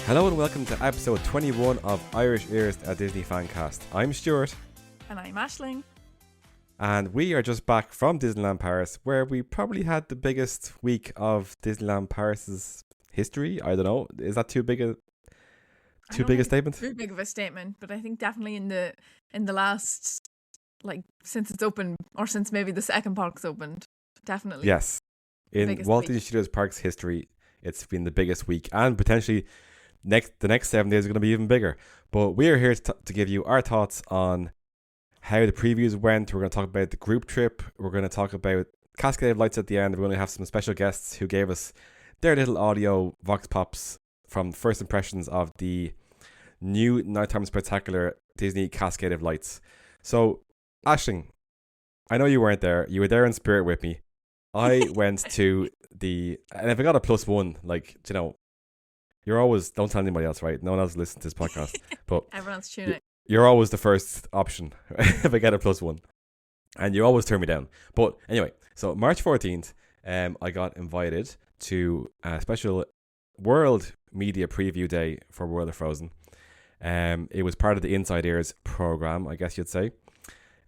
Hello and welcome to episode 21 of Irish Ears, a Disney Fancast. I'm Stuart. And I'm Aisling. And we are just back from Disneyland Paris, where we probably had the biggest week of Disneyland Paris's history. I don't know. Is that too big a statement? Too big of a statement, but I think definitely in the last, like, since it's open, or since maybe the second park's opened, definitely. Yes. In Walt Disney Studios Park's history, it's been the biggest week, and potentially the next 7 days are going to be even bigger. But we are here to give you our thoughts on how the previews went. We're going to talk about the group trip. We're going to talk about Cascade of Lights at the end. We're going to have some special guests who gave us their little audio vox pops from first impressions of the new nighttime spectacular Disney Cascade of Lights. So, Aisling, I know you weren't there. You were there in spirit with me. I went to and if I got a +1, like, you know, you're always, don't tell anybody else, right? No one else listens to this podcast. But everyone's tuning. You're always the first option if I get a +1. And you always turn me down. But anyway, so March 14th, I got invited to a special World Media Preview Day for World of Frozen. It was part of the Inside Ears program, I guess you'd say.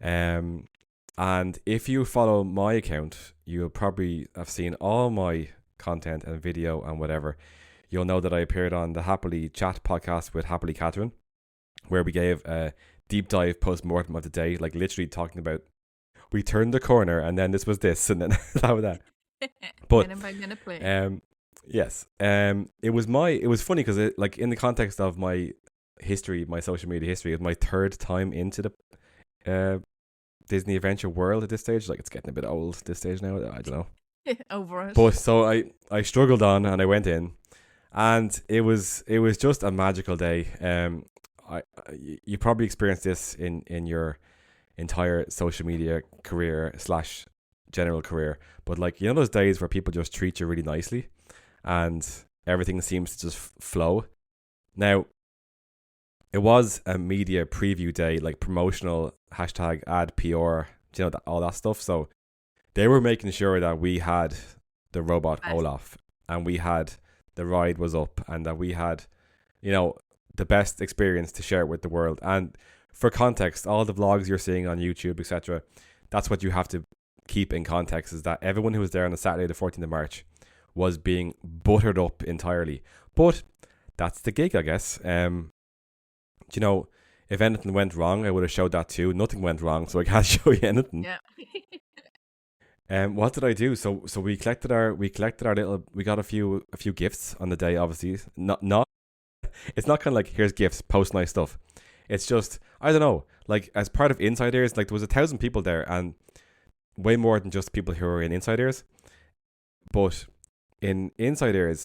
And if you follow my account, you'll probably have seen all my content and video and whatever. You'll know that I appeared on the Happily Chat podcast with Happily Catherine, where we gave a deep dive post-mortem of the day, like literally talking about, we turned the corner and then this was this and then that was that. But minute by minute play. Yes. It was funny because it, like, in the context of my history, my social media history, it was my third time into the Disney Adventure World at this stage. Like, it's getting a bit old at this stage now. I don't know. Over it. But so I struggled on and I went in, and it was just a magical day. You probably experienced this in your entire social media career / general career, but, like, you know those days where people just treat you really nicely and everything seems to just flow. Now, it was a media preview day, like promotional #ad PR, you know, all that stuff. So they were making sure that we had the robot Olaf, and we had the ride was up, and that we had, you know, the best experience to share with the world. And for context, all the vlogs you're seeing on YouTube, etc., that's what you have to keep in context, is that everyone who was there on the Saturday the 14th of March was being buttered up entirely. But that's the gig, I guess. You know, if anything went wrong, I would have showed that too. Nothing went wrong, so I can't show you anything. Yeah. What did I do? So we collected our little. We got a few gifts on the day. Obviously, not. It's not kind of like, here's gifts, post nice stuff. It's just, I don't know. Like, as part of Inside Ears, like, there was 1,000 people there, and way more than just people who are in Inside Ears. But in Inside Ears,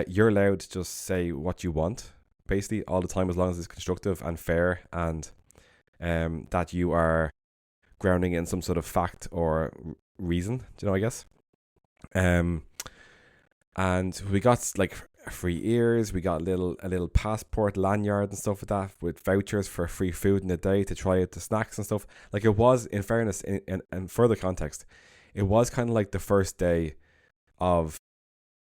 you're allowed to just say what you want, basically, all the time, as long as it's constructive and fair, and that you are grounding in some sort of fact or reason, you know, I guess. And we got, like, free ears, we got a little passport lanyard and stuff like that, with vouchers for free food in the day to try out the snacks and stuff. Like, it was, in fairness, in further context, it was kind of like the first day of,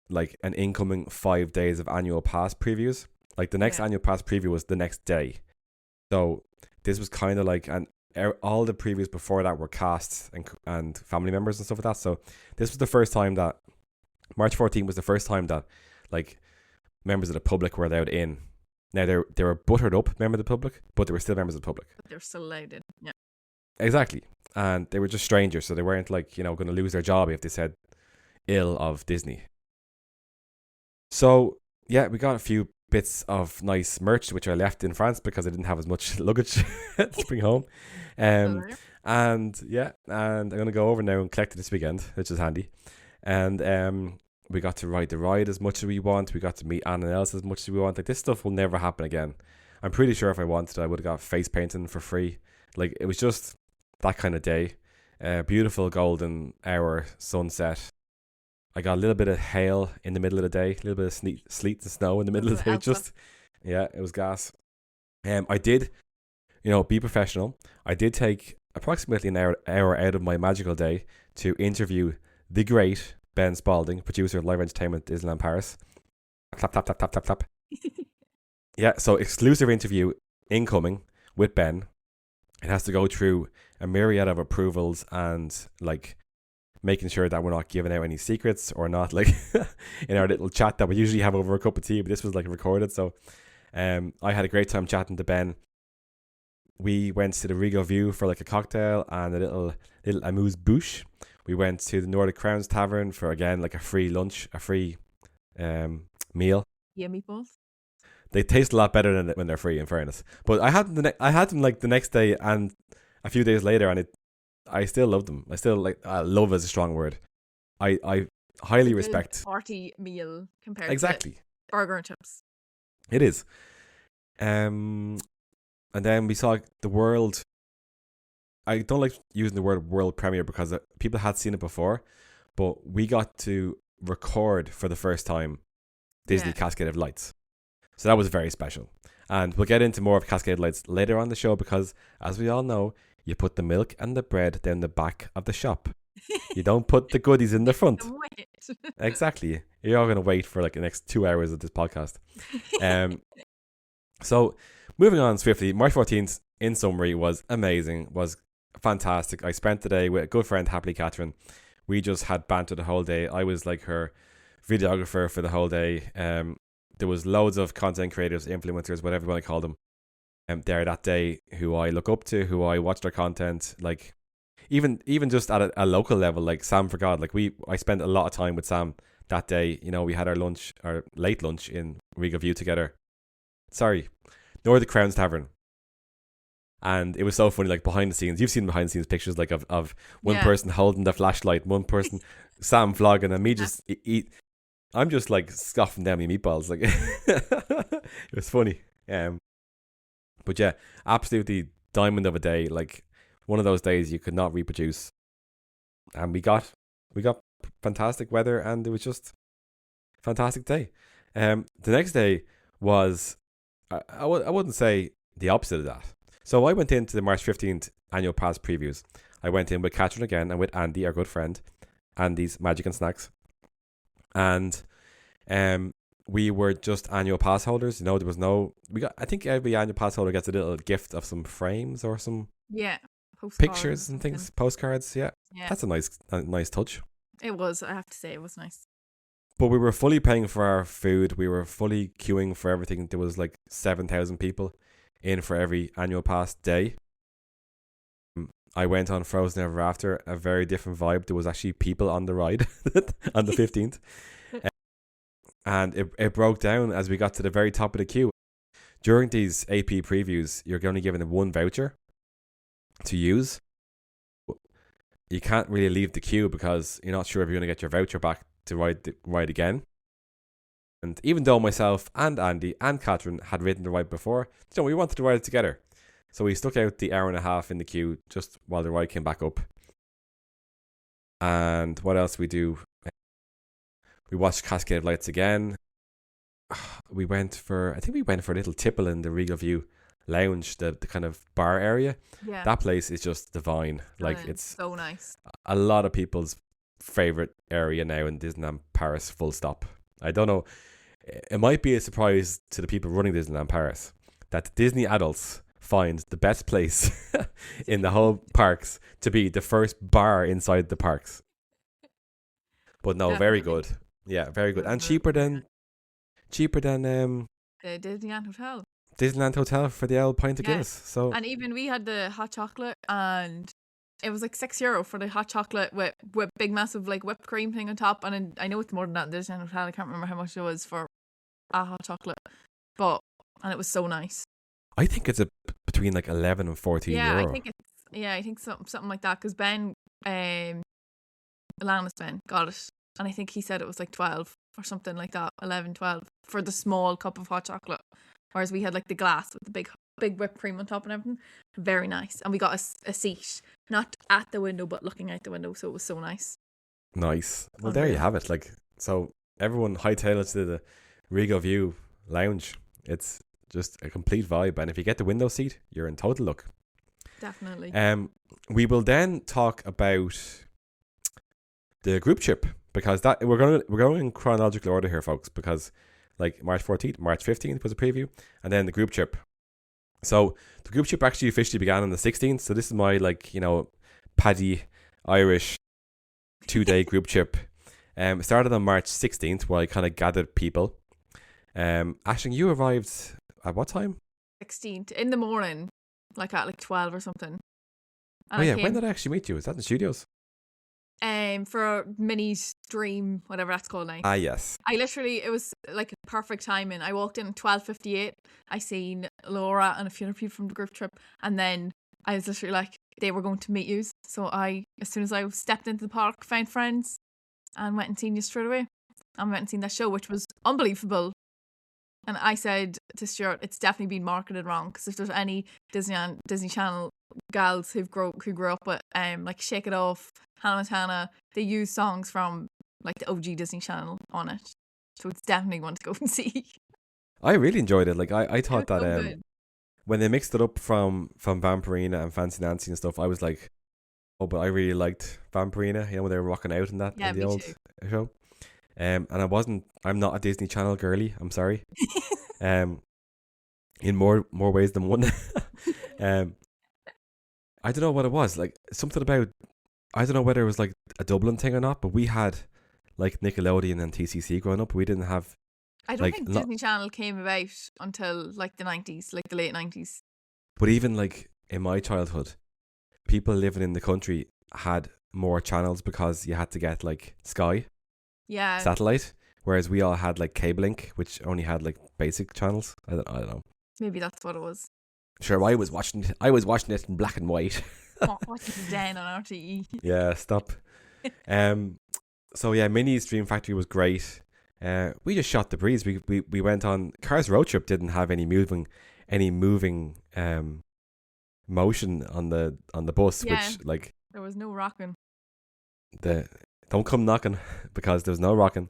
like, an incoming 5 days of annual pass previews. Like, the next annual pass preview was the next day. So this was kind of like, and all the previews before that were casts and family members and stuff like that. So this was the first time that, March 14th was the first time that, like, members of the public were allowed in. Now, they were buttered up members of the public, but they were still members of the public. But they're still allowed in. Yeah. Exactly. And they were just strangers, so they weren't, like, you know, going to lose their job if they said ill of Disney. So, yeah, we got a few bits of nice merch, which I left in France because I didn't have as much luggage to bring home. And I'm going to go over now and collect it this weekend, which is handy. And we got to ride the ride as much as we want. We got to meet Anna and Elsa as much as we want. Like, this stuff will never happen again. I'm pretty sure if I wanted, I would have got face painting for free. Like, it was just that kind of day. Beautiful golden hour sunset. I got a little bit of hail in the middle of the day, a little bit of sleet and snow in the middle of the day. Just, yeah, it was gas. I did, you know, be professional. I did take approximately an hour out of my magical day to interview the great Ben Spalding, producer of live entertainment at Disneyland Paris. Clap, clap, clap, clap, clap, clap. Yeah, so exclusive interview incoming with Ben. It has to go through a myriad of approvals and like making sure that we're not giving out any secrets or not like in our little chat that we usually have over a cup of tea, but this was like recorded. So I had a great time chatting to Ben. We went to the Regal View for like a cocktail and a little amuse bouche. We went to the Nordic Crowns Tavern for again like a free lunch, a free meal. Yeah, meatballs. They taste a lot better than when they're free, in fairness. But I had them I had them like the next day and a few days later, and I still love them. I still like love is a strong word. I highly respect party meal compared exactly to burger and chips. It is. And then we saw the world. I don't like using the word world premiere because people had seen it before, but we got to record for the first time Disney Cascade of Lights. So that was very special. And we'll get into more of Cascade Lights later on the show because, as we all know, you put the milk and the bread down the back of the shop. You don't put the goodies in the front. Exactly. You're all going to wait for like the next 2 hours of this podcast. So moving on swiftly, March 14th, in summary, was amazing, was fantastic. I spent the day with a good friend, Happily Catherine. We just had banter the whole day. I was like her videographer for the whole day. There was loads of content creators, influencers, whatever you want to call them, there that day who I look up to, who I watch their content, like even just at a local level, like Sam for God. Like I spent a lot of time with Sam that day. You know, we had our late lunch in Regal View together. Sorry, Nordic Crowns Tavern. And it was so funny, like behind the scenes. You've seen behind the scenes pictures like of one person holding the flashlight, one person, Sam vlogging, and me just eat. I'm just like scoffing down my meatballs. Like it was funny. But yeah, absolutely diamond of a day. Like one of those days you could not reproduce. And we got fantastic weather, and it was just a fantastic day. The next day was I wouldn't say the opposite of that. So I went into the March 15th annual pass previews. I went in with Catherine again and with Andy, our good friend, Andy's Magic and Snacks. And we were just annual pass holders. You know, there was I think every annual pass holder gets a little gift of some frames or some pictures and things, postcards. Yeah. That's a nice touch. It was, I have to say, it was nice. But we were fully paying for our food. We were fully queuing for everything. There was like 7,000 people in for every annual pass day. I went on Frozen Ever After, a very different vibe. There was actually people on the ride on the 15th. And it broke down as we got to the very top of the queue. During these AP previews, you're only given one voucher to use. You can't really leave the queue because you're not sure if you're going to get your voucher back to ride again. And even though myself and Andy and Catherine had ridden the ride before, we wanted to ride it together. So we stuck out the hour and a half in the queue just while the ride came back up. And what else we do? We watched Cascade of Lights again. We went for a little tipple in the Regal View lounge, the kind of bar area. Yeah. That place is just divine. Like it's so nice. A lot of people's favorite area now in Disneyland Paris, full stop. I don't know. It might be a surprise to the people running Disneyland Paris that the Disney adults find the best place in the whole parks to be the first bar inside the parks. But no, Definitely. Very good. Yeah, very good. And cheaper than the Disneyland Hotel. Disneyland Hotel for the old pint of Guinness. So and even we had the hot chocolate, and it was like €6 for the hot chocolate with big massive like whipped cream thing on top. And I know it's more than that in the Disneyland Hotel. I can't remember how much it was for a hot chocolate, and it was so nice. I think it's between like 11 and 14 euro. I think something like that, because Ben, Alanis Ben got it, and I think he said it was like 12 or something like that, 11, 12 for the small cup of hot chocolate, whereas we had like the glass with the big whipped cream on top and everything. Very nice. And we got a seat, not at the window but looking out the window, so it was so nice. Well, there you have it. Like, so everyone hightail it to the Regal View lounge. It's just a complete vibe, and if you get the window seat, you're in total luck. Definitely. We will then talk about the group trip, because that we're going in chronological order here, folks, because like March 14th, March 15th was a preview, and then the group trip. So the group trip actually officially began on the 16th. So this is my Paddy Irish 2-day group trip. It started on March 16th, where I kind of gathered people. Aisling, you arrived at what time? 16th in the morning, like at like 12 or something. And Oh yeah, when did I actually meet you? Was that in the studios? For a mini stream, whatever that's called now. Ah, yes. It was like perfect timing. I walked in at 12:58. I seen Laura and a few other people from the group trip, and then I was literally like, they were going to meet you. So as soon as I stepped into the park, found friends, and went and seen you straight away. And went and seen that show, which was unbelievable. And I said to Stuart, it's definitely been marketed wrong, because if there's any Disney Channel gals who grew up with like Shake It Off, Hannah Montana, they use songs from like the OG Disney Channel on it, so it's definitely one to go and see. I really enjoyed it. Like I thought that so good. when they mixed it up from Vampirina and Fancy Nancy and stuff, I was like, oh, but I really liked Vampirina. You know, when they were rocking out in that in the old show. And I'm not a Disney Channel girly. I'm sorry. In more ways than one. I don't know what it was. Like something about, I don't know whether it was like a Dublin thing or not, but we had like Nickelodeon and TCC growing up. We didn't have. I don't think Disney Channel came about until like the 90s, like the late 90s. But even like in my childhood, people living in the country had more channels because you had to get like Sky. Yeah. Satellite, whereas we all had like Cable Link, which only had like basic channels. I don't know. Maybe that's what it was. Sure, I was watching it in black and white. Watching it then on RTE. Yeah, stop. So yeah, Mini Dream Factory was great. We just shot the breeze. We went on Cars Road Trip. Didn't have any moving motion on the bus, Yeah, which like there was no rocking. Don't come knocking, because there's no rocking.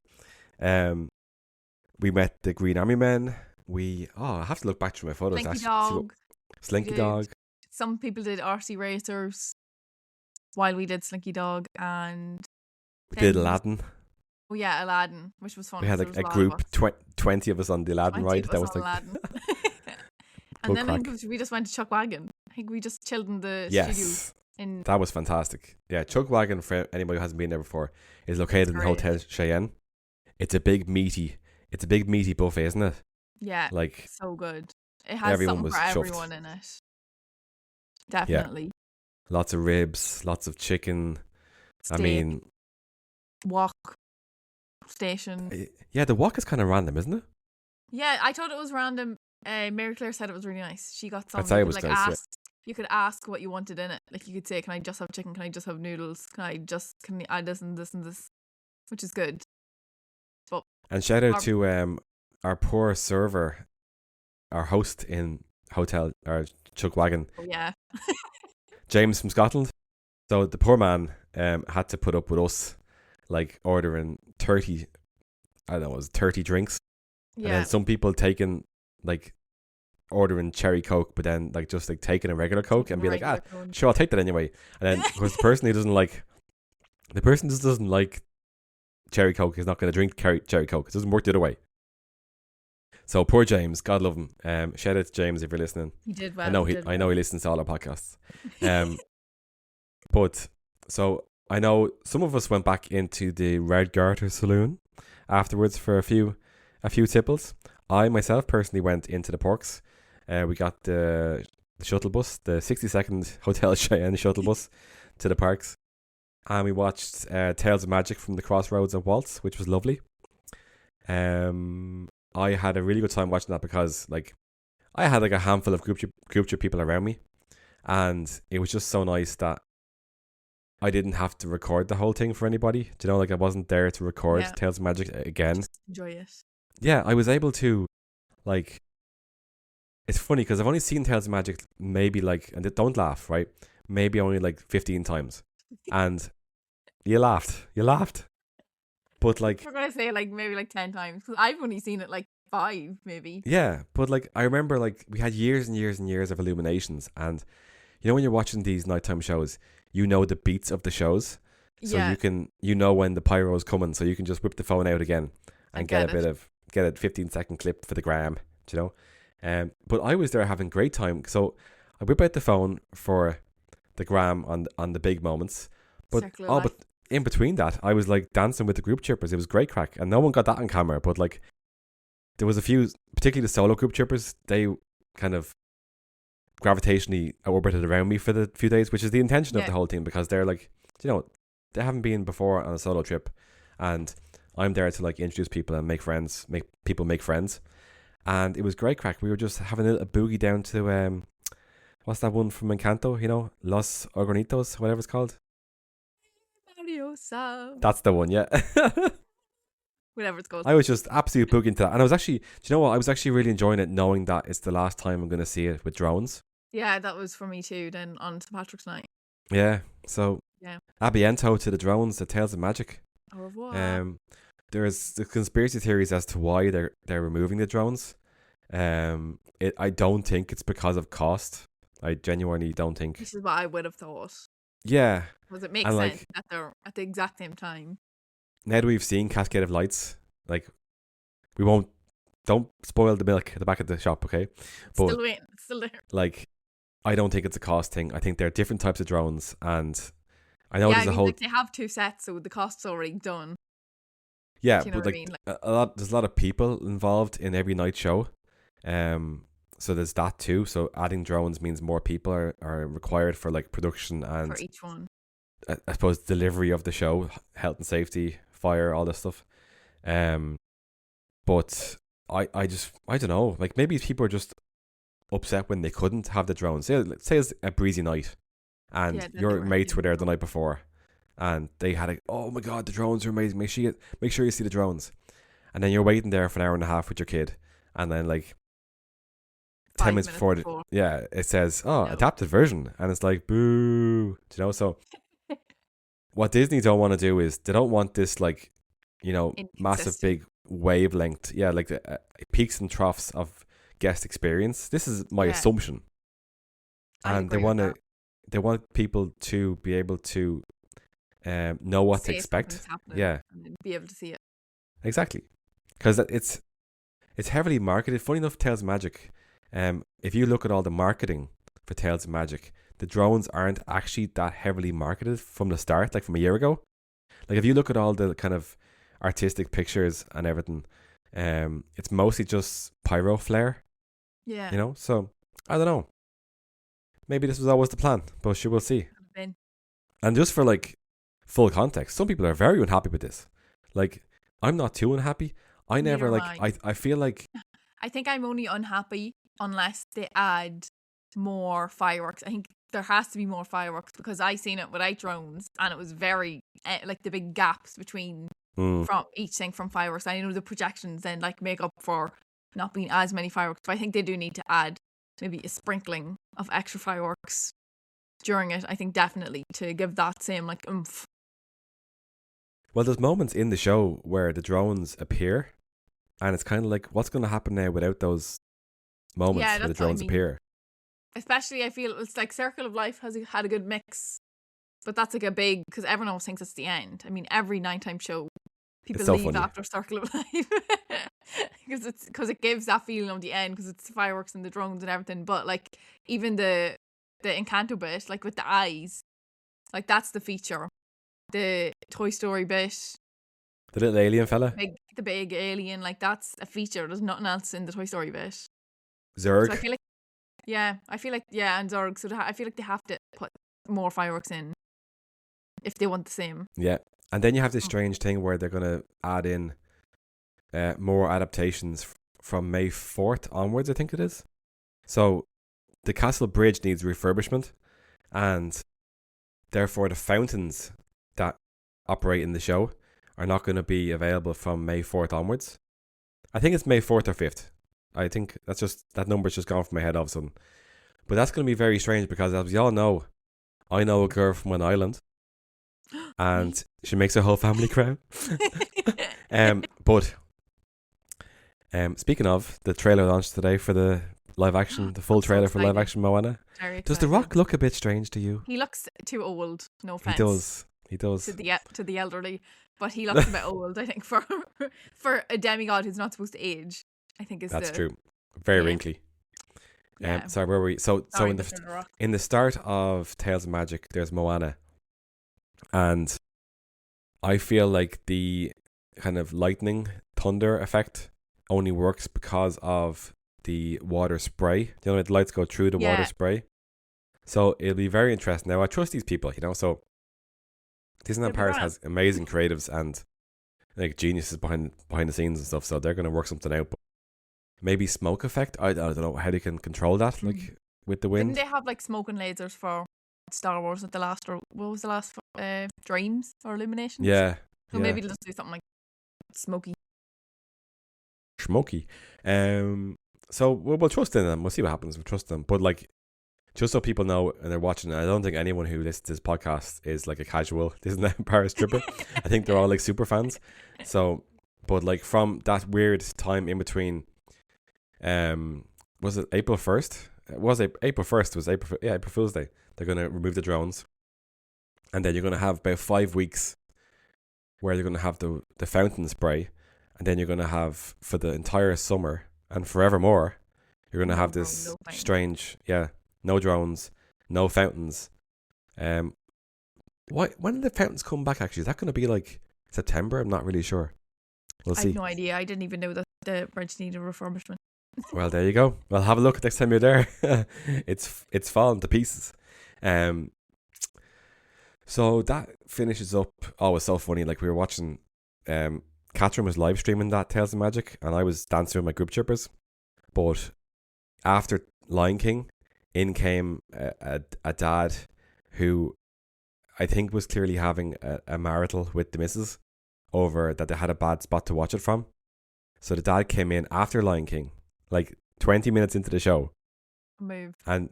We met the Green Army Men. I have to look back through my photos. Slinky Dog. Some people did RC Racers while we did Slinky Dog, and we did Aladdin. Oh yeah, Aladdin, which was fun. We had like a group, 20 of us on the Aladdin ride. That was like Aladdin. And then I think we just went to Chuck Wagon. I think we just chilled in the studio. That was fantastic. Yeah, Chuck Wagon, for anybody who hasn't been there before, is located in Hotel Cheyenne. It's a big meaty buffet, isn't it? Yeah, like so good. It has something for everyone in it. Definitely. Yeah. Lots of ribs, lots of chicken. Steak, I mean, wok station. Yeah, the wok is kind of random, isn't it? Yeah, I thought it was random. Mary Claire said it was really nice. She got some. I'd say it was nice. You could ask what you wanted in it. Like you could say, "Can I just have chicken? Can I just have noodles? Can I add this and this and this?" Which is good. But and shout out to our poor server, our host in Hotel or Chuck Wagon. Oh yeah. James from Scotland. So the poor man had to put up with us, like ordering 30 drinks. Yeah. And then some people taking like ordering cherry Coke, but then like just like taking a regular Coke and be like, sure, I'll take that anyway. And then of course the person just doesn't like cherry Coke is not going to drink cherry Coke. It doesn't work the other way. So poor James, God love him. Shout out to James if you're listening. He did well. I know he listens to all our podcasts. But so I know some of us went back into the Red Garter Saloon afterwards for a few tipples. I myself personally went into the Porks. We got the shuttle bus, the 60-second Hotel Cheyenne shuttle bus to the parks, and we watched Tales of Magic from the Crossroads of Waltz, which was lovely. I had a really good time watching that because like I had like a handful of group trip people around me, and it was just so nice that I didn't have to record the whole thing for anybody. Do you know, like I wasn't there to record Tales of Magic again. Just enjoy it. Yeah, I was able to, like, it's funny because I've only seen Tales of Magic maybe like, and don't laugh, right? Maybe only like 15 times. And you laughed. But like, we're going to say like maybe like 10 times because I've only seen it like 5 maybe. Yeah, but like I remember like we had years and years and years of Illuminations, and you know when you're watching these nighttime shows, you know the beats of the shows. So you know when the pyro is coming, so you can just whip the phone out again and get a bit of get a 15-second clip for the gram, you know. But I was there having great time. So I whip out the phone for the gram on the big moments. But but in between that, I was like dancing with the group chippers. It was great crack, and no one got that on camera. But like, there was a few, particularly the solo group chippers. They kind of gravitationally orbited around me for the few days, which is the intention of the whole thing, because they're like, you know, they haven't been before on a solo trip, and I'm there to like introduce people and make friends, make people make friends. And it was great crack. We were just having a boogie down to what's that one from Encanto, you know, Los Organitos, whatever it's called. That's the one, yeah. Whatever it's called. I was just absolutely boogieing to that. And I was actually, do you know what? I was actually really enjoying it, knowing that it's the last time I'm going to see it with drones. Yeah, that was for me too, then on St. Patrick's night. Yeah, so abiento to the drones, the Tales of Magic. Au revoir. There's the conspiracy theories as to why they're removing the drones. I don't think it's because of cost. I genuinely don't think. This is what I would have thought. Yeah. Because it makes sense that they're at the exact same time. Now that we've seen Cascade of Lights, like, don't spoil the milk at the back of the shop, okay? But, still waiting, still there. Like, I don't think it's a cost thing. I think they're different types of drones, and I know there's a whole. Like, they have two sets, so the cost's already done. Yeah, but like, there's a lot of people involved in every night show, so there's that too. So adding drones means more people are required for like production and for each one. I suppose delivery of the show, health and safety, fire, all this stuff. But I don't know. Like, maybe people are just upset when they couldn't have the drones. Say it's a breezy night, and your mates were there the night before, and they had oh my god, the drones are amazing. Make sure you see the drones, and then you're waiting there for an hour and a half with your kid, and then like 10 minutes before, it says adapted version, and it's like boo, you know. So what Disney don't want to do is they don't want this like, you know, massive big wavelength, like the peaks and troughs of guest experience. This is my assumption, and they want people to be able to know what to expect, and be able to see it exactly, because it's heavily marketed. Funny enough, Tales of Magic, if you look at all the marketing for Tales of Magic, the drones aren't actually that heavily marketed from the start, like from a year ago. Like, if you look at all the kind of artistic pictures and everything, it's mostly just pyro flare. Yeah. You know, so I don't know. Maybe this was always the plan, but we'll see. And just for like full context, some people are very unhappy with this. Like, I'm not too unhappy. I feel like I think I'm only unhappy unless they add more fireworks. I think there has to be more fireworks, because I seen it without drones, and it was very like the big gaps between from each thing from fireworks. I know the projections then like make up for not being as many fireworks, but I think they do need to add maybe a sprinkling of extra fireworks during it. I think definitely to give that same like oomph. Well, there's moments in the show where the drones appear, and it's kind of like, what's going to happen now without those moments where the drones appear? Especially, I feel it's like Circle of Life has had a good mix, but that's like a big, because everyone always thinks it's the end. I mean, every nighttime show, people leave after Circle of Life because it gives that feeling of the end, because it's the fireworks and the drones and everything. But like, even the Encanto bit, like with the eyes, like that's the feature. The Toy Story bit, the little alien fella, the big alien, like that's a feature. There's nothing else in the Toy Story bit. Zurg. So I feel like, and Zurg. So I feel like they have to put more fireworks in if they want the same. Yeah, and then you have this strange thing where they're going to add in more adaptations from May 4th onwards, I think it is. So the Castle Bridge needs refurbishment, and therefore the fountains that operate in the show are not going to be available from May 4th onwards. I think it's May 4th or 5th. I think that number's just gone from my head all of a sudden. But that's going to be very strange, because as we all know, I know a girl from an island, and she makes her whole family cry. But speaking of, the trailer launched today for the live action, the full trailer for live action Moana. Does The Rock look a bit strange to you? He looks too old. No offense. He does. He does. to the elderly, but he looks a bit old. I think for a demigod who's not supposed to age. I think is That's true. Very wrinkly. Yeah. Sorry, where were we? So Sorry, in the start of Tales of Magic, there's Moana, and I feel like the kind of lightning thunder effect only works because of the water spray. You know, the lights go through the water spray. So it'll be very interesting. Now I trust these people, you know. So Disneyland Paris has amazing creatives and like geniuses behind the scenes and stuff. So they're going to work something out. But maybe smoke effect. I don't know how they can control that, like with the wind. Didn't they have like smoking lasers for Star Wars at the last, or what was the last? Dreams or Illuminations? Yeah. So maybe they'll just do something like smoky. So we'll trust in them. We'll see what happens. We'll trust them. But like, just so people know and they're watching, I don't think anyone who listens to this podcast is like a casual Disneyland Paris tripper. I think they're all like super fans. So, but like from that weird time in between, was it April 1st? It was April 1st. Was April Fool's Day. They're going to remove the drones. And then you're going to have about 5 weeks where you're going to have the fountain spray. And then you're going to have, for the entire summer and forevermore, you're going to have this strange, no drones, no fountains. When did the fountains come back, actually? Is that going to be like September? I'm not really sure. We'll see. I have no idea. I didn't even know that the bridge needed refurbishment. Well, there you go. Well, have a look next time you're there. It's fallen to pieces. So that finishes up. Oh, it's so funny. Like we were watching, Catherine was live streaming that Tales of Magic, and I was dancing with my group chippers. But after Lion King, in came a dad who I think was clearly having a marital with the missus over that they had a bad spot to watch it from. So the dad came in after Lion King, like 20 minutes into the show, and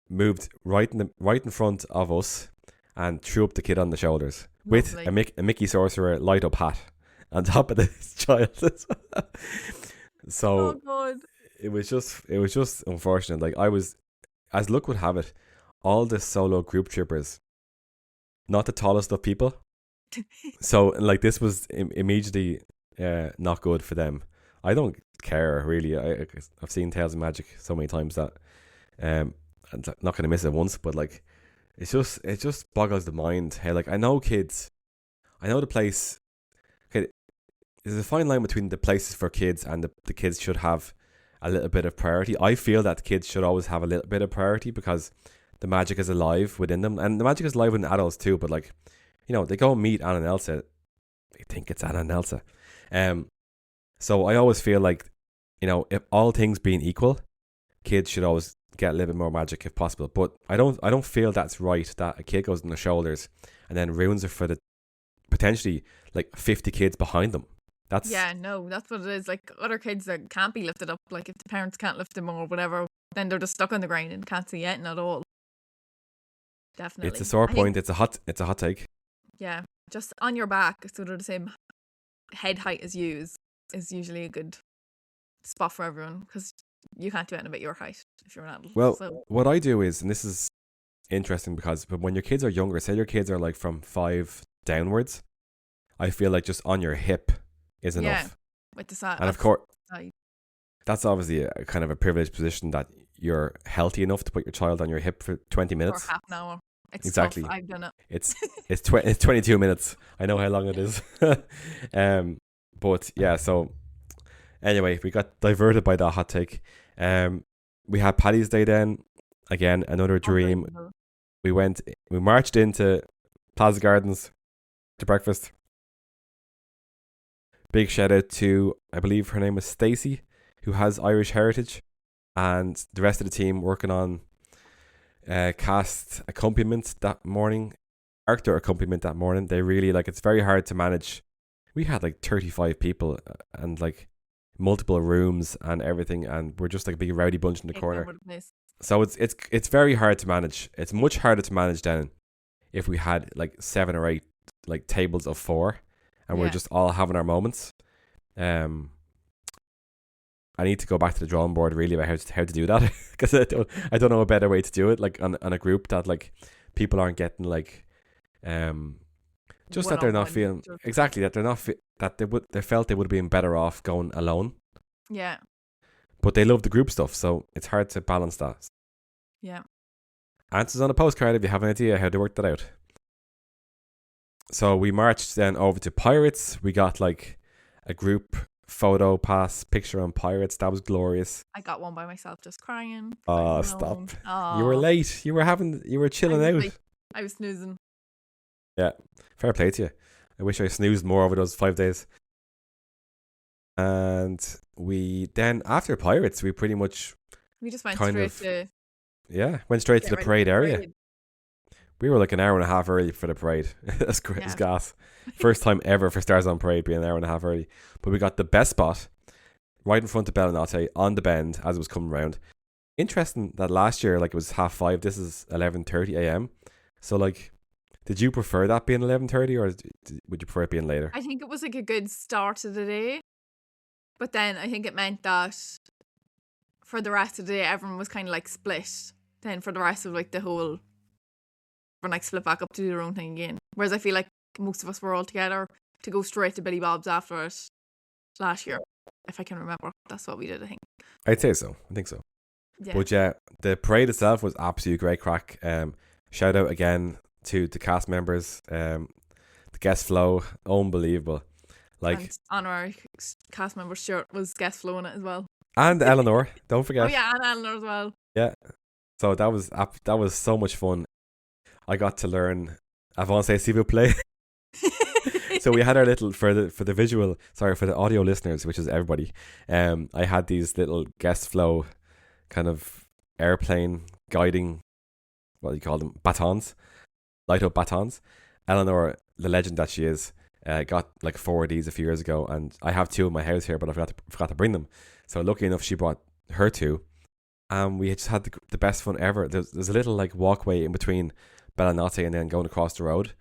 moved right in front of us and threw up the kid on the shoulders. Lovely. With a Mickey Sorcerer light up hat on top of this child. So oh God. it was just unfortunate. Like I was, as luck would have it, all the solo group trippers, not the tallest of people. So like this was immediately not good for them. I don't care really. I've seen Tales of Magic so many times that I'm not gonna miss it once. But like it just boggles the mind. Hey, like I know the place. Okay, there's a fine line between the places for kids and the kids should have a little bit of priority. I feel that the kids should always have a little bit of priority because the magic is alive within them, and the magic is alive within adults too. But like, you know, they go and meet Anna and Elsa, they think it's Anna and Elsa. So I always feel like, you know, if all things being equal, kids should always get a little bit more magic if possible. But I don't feel that's right that a kid goes on their shoulders and then ruins it for the potentially like 50 kids behind them. That's what it is. Like other kids that can't be lifted up, like if the parents can't lift them or whatever, then they're just stuck on the ground and can't see anything at all. Definitely. It's a sore point. It's a hot take. Yeah. Just on your back, so they're the same head height as you is usually a good spot for everyone because you can't do anything about your height if you're an adult. Well, so what I do is, and this is interesting because when your kids are younger, say your kids are like from 5 downwards, I feel like just on your hip is enough. Yeah, with the side. And of course, that's obviously a kind of a privileged position that you're healthy enough to put your child on your hip for 20 minutes. For half an hour. It's exactly. Tough. I've done it. It's 22 minutes. I know how long it is. But yeah, so anyway, we got diverted by that hot take. We had Paddy's Day then. Again, another dream. We marched into Plaza Gardens to breakfast. Big shout out to, I believe her name is Stacey, who has Irish heritage, and the rest of the team working on cast accompaniment that morning, character accompaniment that morning. They really, like, it's very hard to manage. We had like 35 people and like multiple rooms and everything, and we're just like a big rowdy bunch in the corner. So it's very hard to manage. It's much harder to manage than if we had like 7 or 8 like tables of 4 and we're just all having our moments. I need to go back to the drawing board really about how to do that because I don't know a better way to do it, like on a group that like people aren't getting like Just that they're not feeling exactly that they're not that they felt they would have been better off going alone. Yeah. But they love the group stuff, so it's hard to balance that. Yeah. Answers on a postcard if you have an idea how they worked that out. So we marched then over to Pirates. We got like a group photo pass picture on Pirates. That was glorious. I got one by myself, just crying. Oh, stop! You were late. You were chilling out. I was snoozing. Yeah, fair play to you. I wish I snoozed more over those 5 days. And we then after Pirates, we pretty much just went straight to the parade area. We were like an hour and a half early for the parade. That's great. It's gas. First time ever for Stars on Parade being an hour and a half early. But we got the best spot right in front of Bellinate on the bend as it was coming around. Interesting that last year like it was 5:30. This is 11:30 a.m. So like, did you prefer that being 11:30 or would you prefer it being later? I think it was like a good start to the day. But then I think it meant that for the rest of the day, everyone was kind of like split. Then for the rest of like the whole, everyone like split back up to do their own thing again. Whereas I feel like most of us were all together to go straight to Billy Bob's after it last year. If I can remember, that's what we did, I think. I'd say so. I think so. Yeah. But yeah, the parade itself was absolutely great crack. Shout out again to the cast members. The guest flow, unbelievable. Like, and honorary cast member Stuart was guest flowing it as well. And Eleanor, don't forget. Oh yeah, and Eleanor as well. Yeah. So that was so much fun. I got to learn Avancez s'il vous plaît. So we had our little for the audio listeners, which is everybody. I had these little guest flow kind of airplane guiding, what do you call them, batons, light up batons. Eleanor, the legend that she is, got like 4 of these a few years ago, and I have 2 in my house here, but I forgot to bring them. So lucky enough, she brought her 2, and we just had the best fun ever. There's a little like walkway in between Bellinate and then going across the road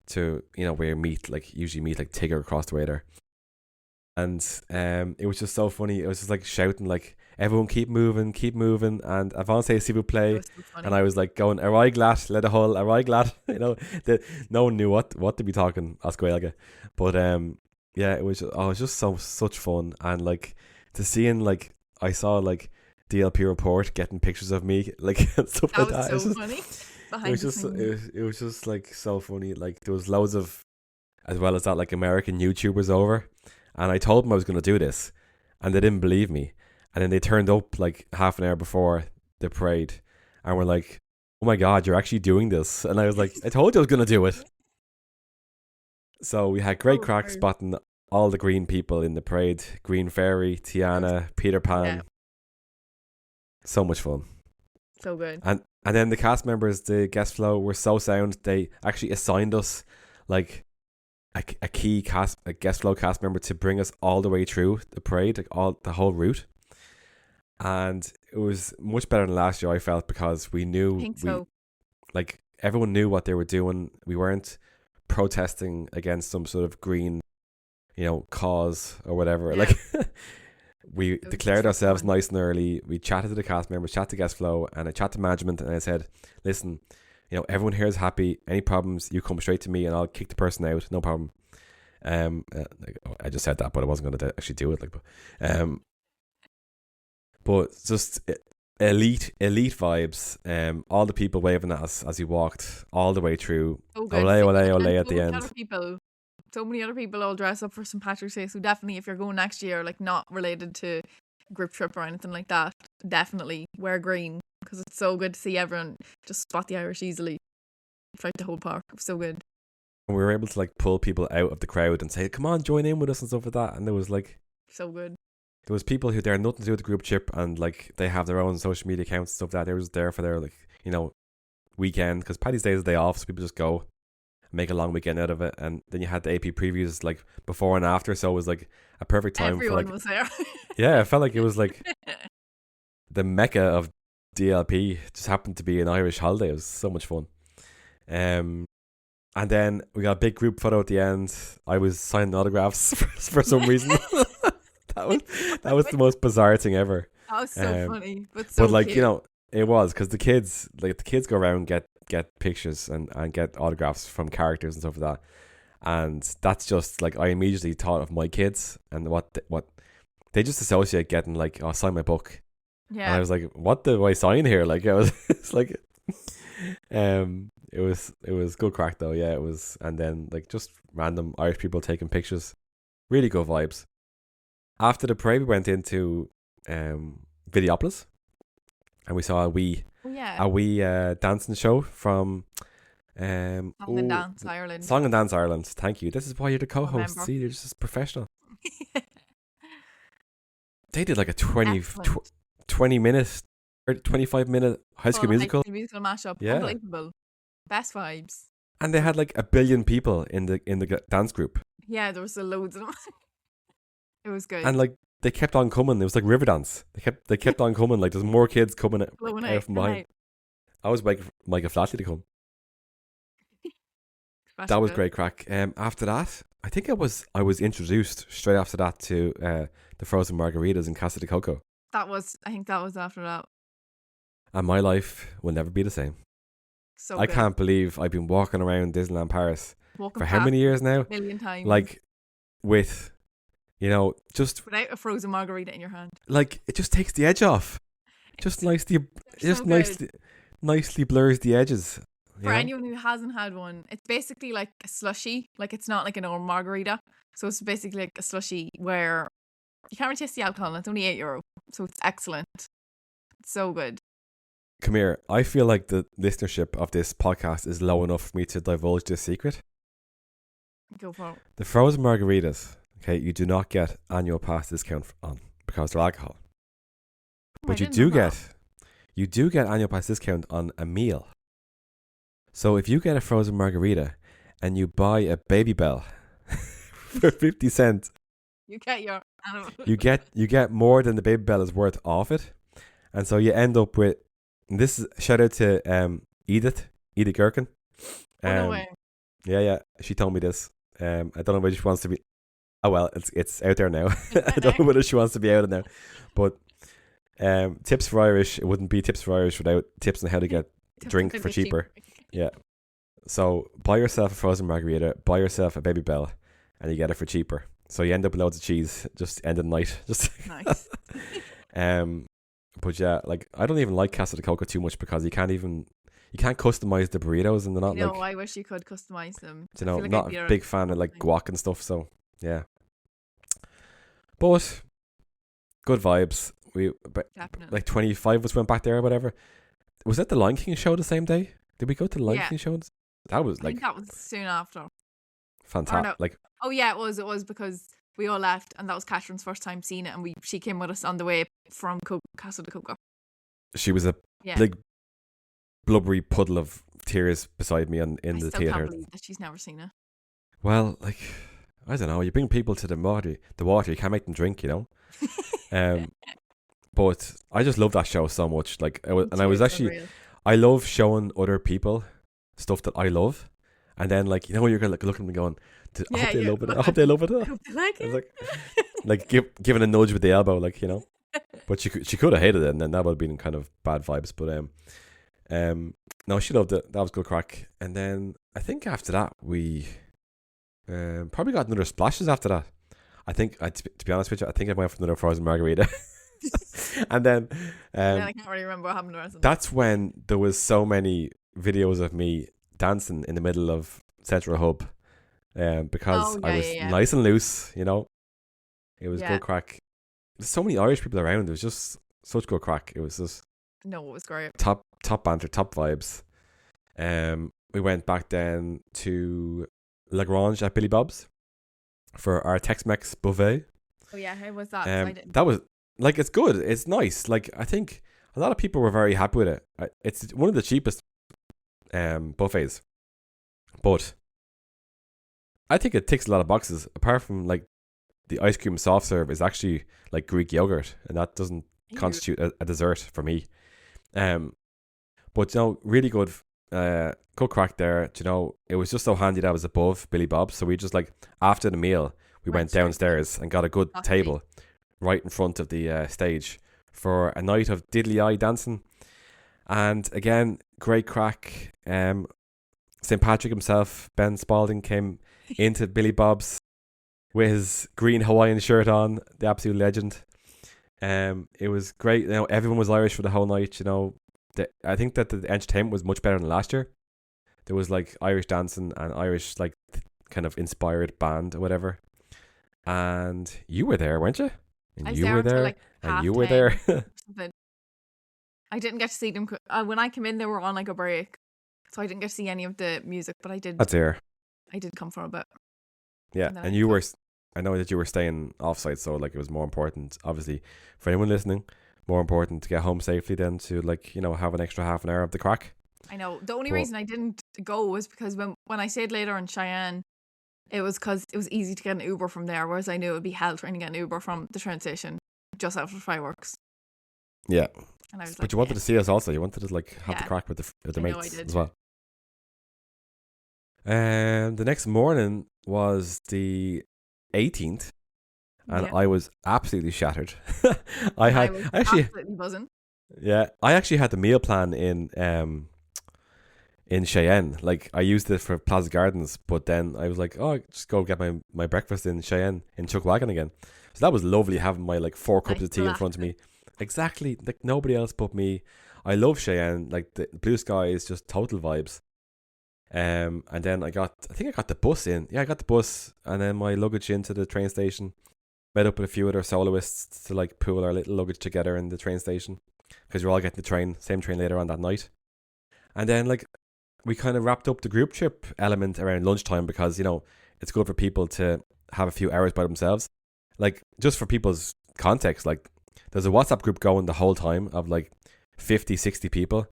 to, you know, where you usually meet like Tigger across the way there. And it was just so funny. It was just like shouting like, everyone keep moving, and Avancez s'il vous plaît. So and I was like going, Arrai glat, let a hull, Arrai glat. You know, no one knew what to be talking Oscuelga. But yeah, it was just such fun. And like to seeing like, I saw like DLP report getting pictures of me like and stuff like that. That was so funny. It was just like so funny. Like there was loads of, as well as that, like American YouTubers over, and I told them I was going to do this, and they didn't believe me. And then they turned up like half an hour before the parade, and were like, "Oh my God, you're actually doing this!" And I was like, "I told you I was going to do it." So we had great crack spotting all the green people in the parade: Green Fairy, Tiana, Peter Pan. Yeah. So much fun. So good. And then the cast members, the guest flow, were so sound. They actually assigned us like a guest flow cast member to bring us all the way through the parade, like the whole route. And it was much better than last year, I felt, because we knew, I think so. Like everyone knew what they were doing. We weren't protesting against some sort of green, you know, cause or whatever. Yeah. Like we declared ourselves nice and early. We chatted to the cast members, chatted to guest flow, and I chatted to management, and I said, listen, you know, everyone here is happy. Any problems, you come straight to me and I'll kick the person out, no problem. I just said that, but I wasn't going to actually do it. But just elite vibes. All the people waving at us as we walked all the way through. Oh, ole at the end. So many other people all dress up for St. Patrick's Day. So definitely, if you're going next year, like not related to group trip or anything like that, definitely wear green, because it's so good to see everyone just spot the Irish easily throughout the whole park. It was so good. And we were able to like pull people out of the crowd and say, come on, join in with us and stuff like that. And there was like, so good. There was people who had nothing to do with the group trip, and like they have their own social media accounts and stuff like that. They were just there for their, like, you know, weekend, because Paddy's Day is a day off, so people just go make a long weekend out of it. And then you had the AP previews like before and after, so it was like a perfect time. Everyone for, like, was there. Yeah, it felt like it was like the mecca of DLP. Just happened to be an Irish holiday. It was so much fun. And then we got a big group photo at the end. I was signing autographs for some reason. That was the most bizarre thing ever. That was so funny, but like cute. You know, it was, because the kids go around, get pictures and get autographs from characters and stuff like that. And that's just like, I immediately thought of my kids and what they just associate getting like, oh, sign my book. And I Yeah. was like, what do I sign here? Like, I was, it's like, it was good crack though. Yeah, it was. And then like just random Irish people taking pictures. Really good vibes. After the parade, we went into Videopolis, and we saw a wee Oh, yeah. dancing show from Song and Dance Ireland. Song and Dance Ireland. Thank you. This is why you're the co-host. Remember. See, you're just professional. They did like a 20 minute or 25-minute High School Musical. High School Musical mashup. Yeah. Unbelievable. Best vibes. And they had like 1 billion people in the dance group. Yeah, there was loads of them. It was good. And like they kept on coming. It was like Riverdance. They kept on coming. Like there's more kids coming out from behind. I was waiting for Michael Flatley to come. That was great crack. After that, I think I was introduced straight after that to the frozen margaritas in Casa de Coco. I think that was after that. And my life will never be the same. So I good. can't believe I've been walking around Disneyland Paris Walking for how past many years now? A million times. Like with, just without a frozen margarita in your hand. like it just takes the edge off. Just nicely blurs the edges. For anyone who hasn't had one, it's basically like a slushie. Like it's not like an old margarita. So it's basically like a slushie where you can't really taste the alcohol and it's only €8. So it's excellent. It's so good. Come here. I feel like the listenership of this podcast is low enough for me to divulge this secret. Go for it. The frozen margaritas, okay, you do not get annual pass discount on because they're alcohol. But you do get annual pass discount on a meal. So if you get a frozen margarita and you buy a Baby Bell for 50 cents, you get your animal. you get more than the Baby Bell is worth off it. And so you end up with, and this is shout out to Edith Gherkin. No way. Yeah, she told me this. I don't know whether she wants to be. Oh well, it's out there now. I don't know whether she wants to be out of now, but tips for Irish. It wouldn't be tips for Irish without tips on how to get drink for cheaper. Yeah. So buy yourself a frozen margarita, buy yourself a Baby Bell, and you get it for cheaper. So you end up with loads of cheese. Just end of the night. Just nice. But yeah, like I don't even like Casa de Coco too much because you can't customize the burritos and they're not like. I wish you could customize them. I'm not a big fan of like guac and stuff. So yeah. But good vibes. Like 25 of us went back there or whatever. Was that the Lion King show the same day? Did we go to the Lion King show? That was like. I think that was soon after. Fantastic. Like. Oh yeah, it was. It was because we all left, and that was Catherine's first time seeing it, and she came with us on the way from Casa de Coco. She was a big blubbery puddle of tears beside me in the theater. I can't believe that she's never seen it. Well, like I don't know. You bring people to the water. You can't make them drink, But I just love that show so much. Like, I love showing other people stuff that I love, and then like you're gonna look at them going, I hope they love it. I hope they love it. I hope they like it. Like giving a nudge with the elbow, like But she could have hated it, and then that would have been kind of bad vibes. But no, she loved it. That was good crack. And then I think after that we probably got another splashes after that. I think to be honest with you, I think I went for another frozen margarita. And then I can't really remember what happened to the rest of that's when there was so many videos of me dancing in the middle of Central Hub, because I was nice and loose, It was good crack. There's so many Irish people around. It was just such good crack. It was just it was great. Top banter, top vibes. We went back then to Lagrange at Billy Bob's for our Tex-Mex buffet. Oh yeah, how was that? That was like, it's good. It's nice. Like, I think a lot of people were very happy with it. It's one of the cheapest buffets, but I think it ticks a lot of boxes. Apart from like the ice cream soft serve is actually like Greek yogurt, and that doesn't constitute a dessert for me. But really good, good crack there. It was just so handy that I was above Billy Bob's, so we just like after the meal we went downstairs and got a good table right in front of the stage for a night of diddly eye dancing. And again, great crack. St. Patrick himself, Ben Spalding, came into Billy Bob's with his green Hawaiian shirt on, the absolute legend. It was great. You know, everyone was Irish for the whole night. You know, I think that the entertainment was much better than last year. There was like Irish dancing and Irish like kind of inspired band or whatever. And you were there, weren't you? And I was you there were until there, like and you were there. 10 or something. I didn't get to see them. When I came in, they were on like a break, so I didn't get to see any of the music. But I did. That's here. I did come for a bit. Yeah, And then and I you were. left. I know that you were staying offsite, so like it was more important, obviously, for anyone listening, more important to get home safely than to like have an extra half an hour of the crack. I know. The only But reason I didn't go was because when I stayed later in Cheyenne, it was because it was easy to get an Uber from there, whereas I knew it would be hell trying to get an Uber from the train station just after fireworks. yeah, And I was but like, you wanted to see us also. You wanted to like have the Yeah. crack with the I know I mates did. as well. The next morning was the 18th, and Yeah. I was absolutely shattered. I I was actually, absolutely buzzing. yeah, I actually had the meal plan in Cheyenne. Like I used it for Plaza Gardens, but then I was like, oh, just go get my breakfast in Cheyenne in Chuckwagon again. So that was lovely having my like 4 cups Nice, of tea in front of me. Exactly, like nobody else but me. I love Cheyenne. Like the blue sky is just total vibes. And then I think I got the bus in. Yeah, I got the bus, and then my luggage into the train station. Met up with a few other soloists to like pool our little luggage together in the train station because we're all getting the same train later on that night. And then like we kind of wrapped up the group trip element around lunchtime because it's good for people to have a few hours by themselves. Like just for people's context, like there's a WhatsApp group going the whole time of like 50, 60 people,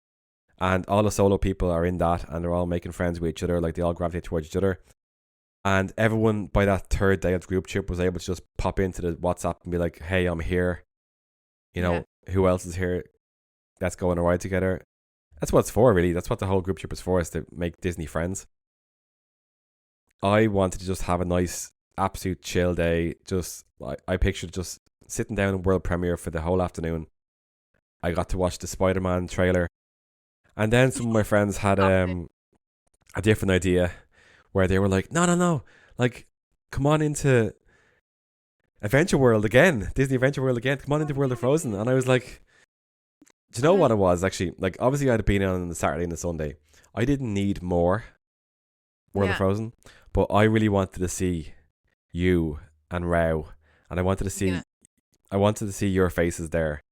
and all the solo people are in that, and they're all making friends with each other. Like they all gravitate towards each other. And everyone by that third day of the group trip was able to just pop into the WhatsApp and be like, hey, I'm here. Who else is here? Let's go on a ride together. That's what it's for, really. That's what the whole group trip is for, is to make Disney friends. I wanted to just have a nice, absolute chill day. I pictured just sitting down in world premiere for the whole afternoon. I got to watch the Spider-Man trailer. And then some of my friends had a different idea where they were like, no, like, come on into Adventure World again, Disney Adventure World again, come on into World of Frozen. And I was like, do you know what it was actually? Like, obviously I'd been on the Saturday and the Sunday. I didn't need more World of Frozen, but I really wanted to see you and Rao, and I wanted to see your faces there.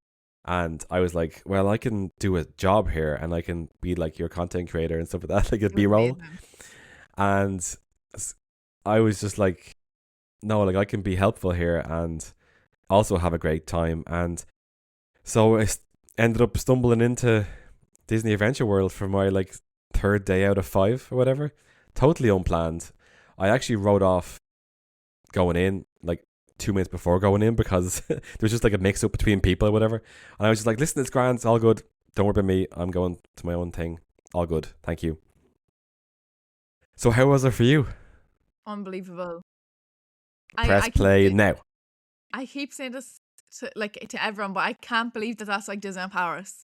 And I was like, well, I can do a job here and I can be like your content creator and stuff like that, like a B-roll. And I was just like, no, like I can be helpful here and also have a great time. And so I ended up stumbling into Disney Adventure World for my like third day out of 5 or whatever. Totally unplanned. I actually wrote off going in like 2 minutes before going in because there was just like a mix up between people or whatever. And I was just like, listen, it's grand, it's all good. Don't worry about me. I'm going to my own thing. All good. Thank you. So how was it for you? Unbelievable. Press play now. I keep saying this to everyone, but I can't believe that that's like Disneyland Paris.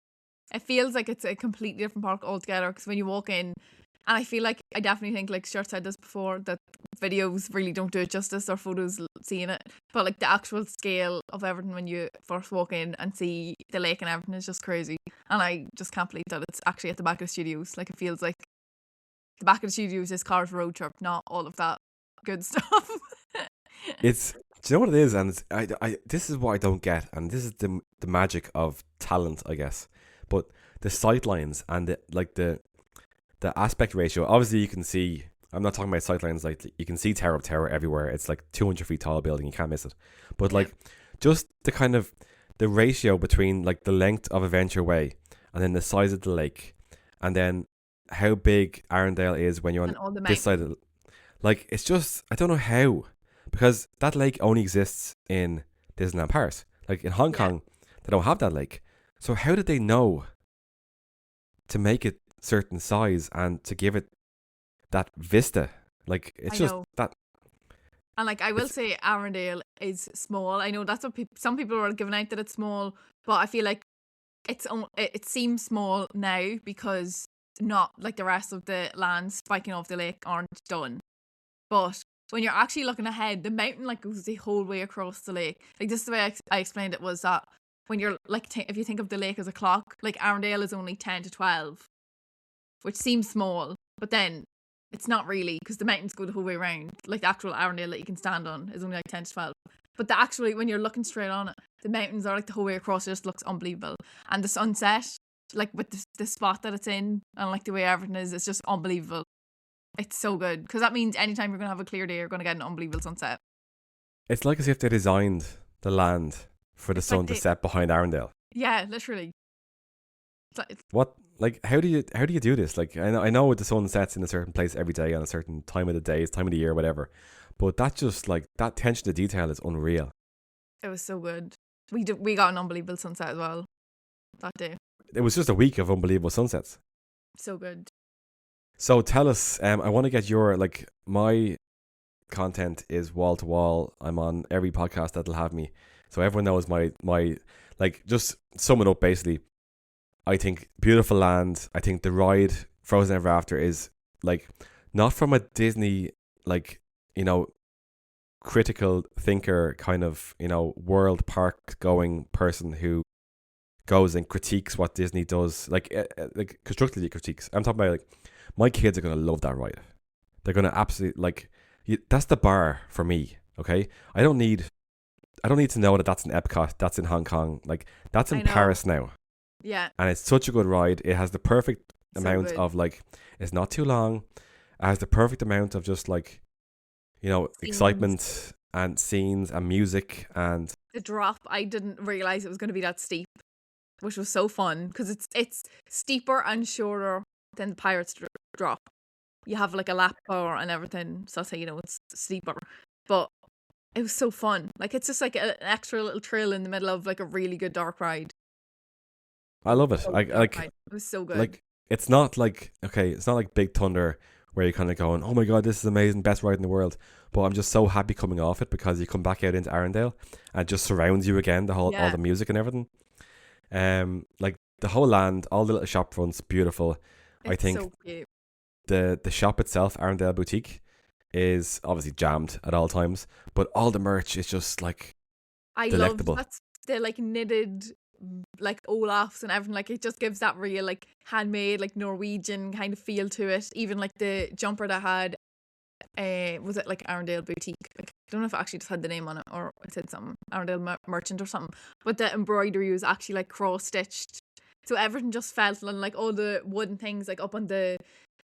It feels like it's a completely different park altogether because when you walk in, and I feel like I definitely think, like Stuart said this before, that videos really don't do it justice or photos seeing it, but like the actual scale of everything when you first walk in and see the lake and everything is just crazy. And I just can't believe that it's actually at the back of the studios. Like it feels like the back of the studios is Cars Road Trip, not all of that good stuff. Do you know what it is? And this is what I don't get, and this is the magic of talent, I guess. But the sightlines and the aspect ratio. Obviously, you can see. I'm not talking about sightlines. Like you can see Tower of Terror everywhere. It's like 200 feet tall building. You can't miss it. But like just the kind of the ratio between like the length of Adventure Way and then the size of the lake, and then how big Arendelle is when you're on this side of like it's just I don't know how. Because that lake only exists in Disneyland Paris. Like in Hong Kong, they don't have that lake. So how did they know to make it certain size and to give it that vista? Like it's just that. And like I will say, Arendelle is small. I know that's what some people are giving out that it's small, but I feel like it seems small now because not like the rest of the lands spiking off the lake aren't done. But when you're actually looking ahead, the mountain like goes the whole way across the lake. Like this is the way I explained it, was that when you're like, if you think of the lake as a clock, like Arendelle is only 10 to 12, which seems small, but then it's not really, because the mountains go the whole way around. Like the actual Arendelle that you can stand on is only like 10 to 12. But when you're looking straight on it, the mountains are like the whole way across. It just looks unbelievable. And the sunset, like with the spot that it's in and like the way everything is, it's just unbelievable. It's so good, because that means anytime you're going to have a clear day, you're going to get an unbelievable sunset. It's like as if they designed the land for the sun to set behind Arendelle. Yeah, literally. What? Like, how do you do this? Like, I know the sun sets in a certain place every day on a certain time of the day, time of the year, whatever. But that just like that attention to detail is unreal. It was so good. We got an unbelievable sunset as well that day. It was just a week of unbelievable sunsets. So good. So tell us, I want to get your, like, my content is wall to wall. I'm on every podcast that'll have me, so everyone knows my like, just sum it up basically. I think beautiful land. I think the ride Frozen Ever After is like, not from a Disney, like, you know, critical thinker kind of, you know, world park going person who goes and critiques what Disney does, like constructively critiques. I'm talking about, like, my kids are going to love that ride. They're going to absolutely, like, that's the bar for me, okay? I don't need to know that that's in Epcot, that's in Hong Kong, like, that's in Paris now. Yeah. And it's such a good ride. It has the perfect amount good. of, like, it's not too long. It has the perfect amount of just, like, you know, scenes, excitement and scenes and music. And the drop, I didn't realize it was going to be that steep, which was so fun, because it's steeper and shorter than the Pirates drop. You have like a lap bar and everything, so that's how you know it's steeper. But it was so fun. Like, it's just like an extra little thrill in the middle of like a really good dark ride. I love it. It was so good. Like, it's not like Big Thunder where you're kind of going, oh my god, this is amazing, best ride in the world. But I'm just so happy coming off it, because you come back out into Arendelle and it just surrounds you again, all the music and everything. Like the whole land, all the little shop fronts, beautiful. I think so cute. The shop itself, Arendelle Boutique, is obviously jammed at all times, but all the merch is just like delectable. That's the like knitted like Olafs and everything. Like, it just gives that real like handmade like Norwegian kind of feel to it. Even like the jumper that had was it like Arendelle Boutique? Like, I don't know if it actually just had the name on it or it said something, Arendelle Merchant or something. But the embroidery was actually like cross stitched, so everything just felt like all the wooden things like up on the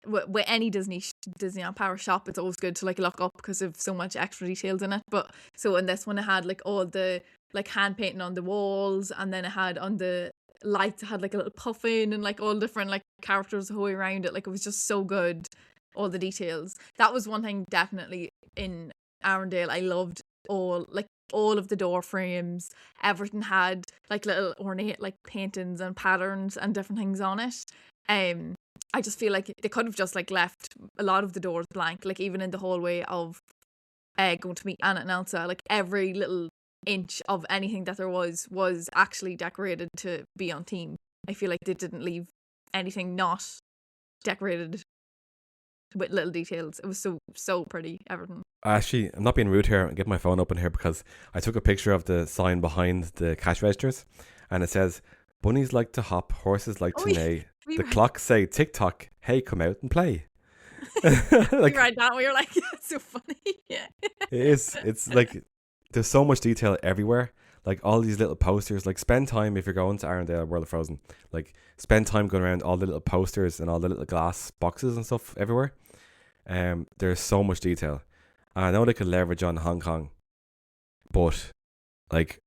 with any Disneyland Paris shop. It's always good to like look up because of so much extra details in it. But so in this one, it had like all the like hand painting on the walls, and then it had on the lights, it had like a little puffin and like all different like characters the whole way around it. Like, it was just so good, all the details. That was one thing definitely in Arendelle I loved. All of the door frames, everything had like little ornate like paintings and patterns and different things on it. I just feel like they could have just like left a lot of the doors blank, like even in the hallway of going to meet Anna and Elsa, like every little inch of anything that there was actually decorated to be on theme. I feel like they didn't leave anything not decorated with little details. It was so pretty, everything. Actually, I'm not being rude here. I'll get my phone open here because I took a picture of the sign behind the cash registers, and it says, bunnies like to hop, horses like to neigh. The clocks say tick-tock, hey, come out and play. Like, we read that, we were like, it's so funny. Yeah. It is. It's like, there's so much detail everywhere. Like, all these little posters. Like, spend time, if you're going to Arendelle World of Frozen, like, spend time going around all the little posters and all the little glass boxes and stuff everywhere. There's so much detail. And I know they could leverage on Hong Kong, but, like,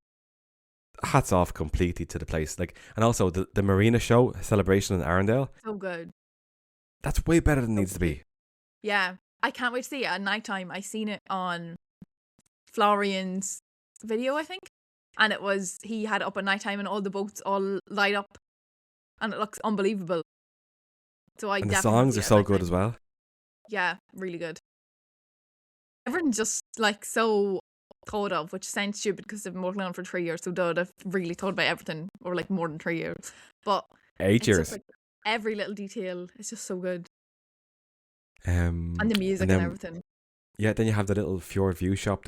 hats off completely to the place. Like, and also the Marina show celebration in Arendelle, so good. That's way better than it needs to be. Yeah, I can't wait to see it at night time. I seen it on Florian's video, I think, and he had it up at night time and all the boats all light up, and it looks unbelievable. So and the songs are so good as well. Yeah, really good. Everyone's just like so thought of, which sounds stupid because they've been working on it for 3 years, so they've really thought about everything, or like more than 3 years, but 8 years. Like, every little detail is just so good, and the music and everything. Yeah, then you have the little Fjord View shop.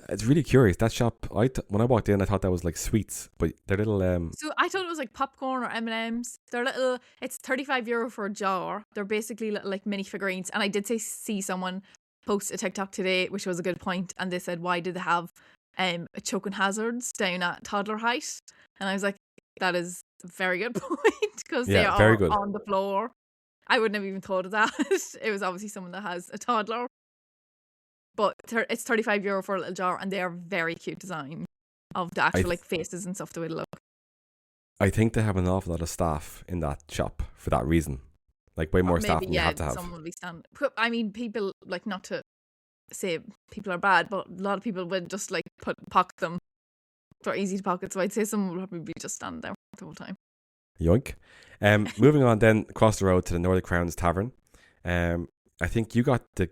It's really curious. That shop, when I walked in, I thought that was like sweets, but they're little So I thought it was like popcorn or M&Ms. They're little. It's €35 for a jar. They're basically little like mini figurines. And I did see someone post a TikTok today, which was a good point, and they said, why did they have a choking hazards down at toddler height? And I was like, that is a very good point, because they yeah, very are good. on the floor. I wouldn't have even thought of that. It was obviously someone that has a toddler. But it's €35 for a little jar, and they are very cute design of the I actual th- like faces and stuff the way they look. I think they have an awful lot of staff in that shop for that reason. Like way more staff Maybe, than you yeah, have to have. someone will be stand. I mean, people, like, not to say people are bad, but a lot of people would just like pocket them. They're easy to pocket, so I'd say someone would probably be just standing there the whole time. Yoink. Moving on then across the road to the Nordic Crowns Tavern. I think you got the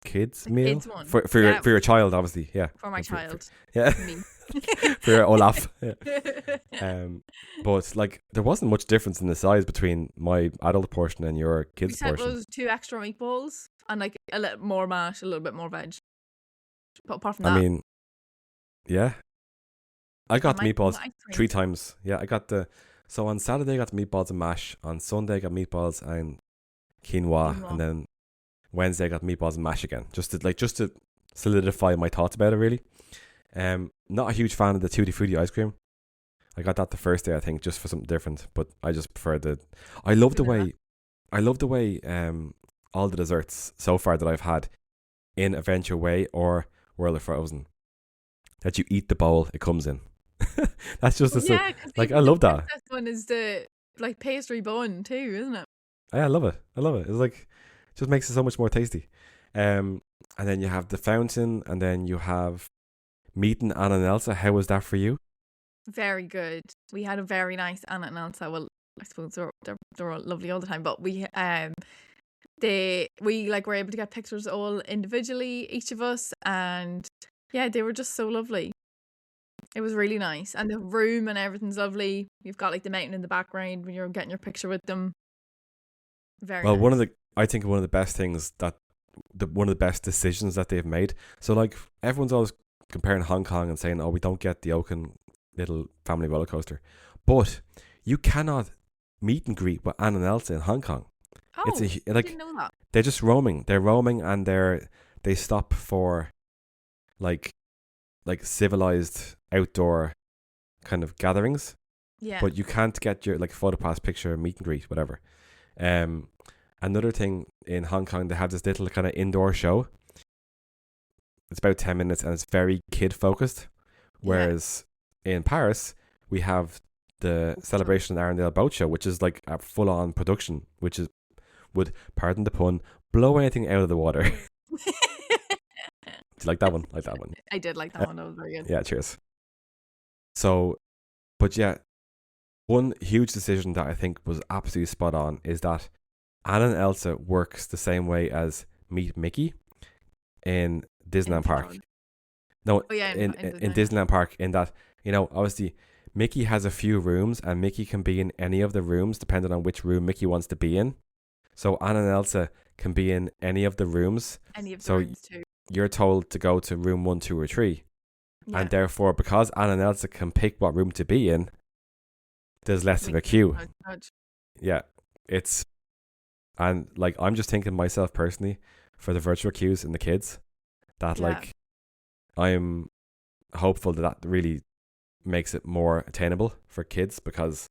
kids The meal kids one. for Yeah. your child, obviously. Yeah, For my child. yeah, Me. for your Olaf. Yeah. But like there wasn't much difference in the size between my adult portion and your We kids said it portion. was 2 extra meatballs and like a little more mash, a little bit more veg. But apart from that, I mean, yeah, I got the ice meatballs cream. 3 times. Yeah, so on Saturday I got the meatballs and mash. On Sunday I got meatballs and quinoa. And then Wednesday I got meatballs and mash again. Just to solidify my thoughts about it really. Not a huge fan of the Tutti Frutti ice cream. I got that the first day, I think, just for something different. But I just prefer I love the way all the desserts so far that I've had in Adventure Way or World of Frozen, that you eat the bowl it comes in. That's just Yeah, because like I love that. Princess one is the like pastry bun too, isn't it? Yeah, I love it. It's like just makes it so much more tasty. And then you have the fountain, and then you have meeting Anna and Elsa. How was that for you? Very good. We had a very nice Anna and Elsa. Well, I suppose they're all lovely all the time, but we like were able to get pictures all individually, each of us, and yeah, they were just so lovely. It was really nice, and the room and everything's lovely. You've got like the mountain in the background when you're getting your picture with them. Very Well, nice. I think one of the best things one of the best decisions that they've made. So like everyone's always comparing Hong Kong and saying, "Oh, we don't get the Oaken little family roller coaster," but you cannot meet and greet with Anne and Elsa in Hong Kong. Oh, It's I didn't know that. they're just roaming. They're roaming, and they stop for like civilized outdoor kind of gatherings. Yeah. But you can't get your like photo pass, picture, meet and greet, whatever. Another thing in Hong Kong, they have this little kind of indoor show. It's about 10 minutes and it's very kid focused. Whereas in Paris, we have the Celebration of Arendelle Boat Show, which is like a full on production, which would, pardon the pun, blow anything out of the water. Do you like that one? Like that one. I did like that one. That was very good. Yeah, cheers. So, but yeah, one huge decision that I think was absolutely spot on is that Anna and Elsa works the same way as Meet Mickey in Disneyland Park. No, in Disneyland Park, in that, obviously Mickey has a few rooms and Mickey can be in any of the rooms depending on which room Mickey wants to be in. So Anna and Elsa can be in any of the rooms. Any of the rooms too. You're told to go to room 1, 2 or 3. Yeah. And therefore, because Anna and Elsa can pick what room to be in, there's less of a queue. Yeah, and like I'm just thinking myself personally for the virtual queues and the kids that like I'm hopeful that really makes it more attainable for kids, because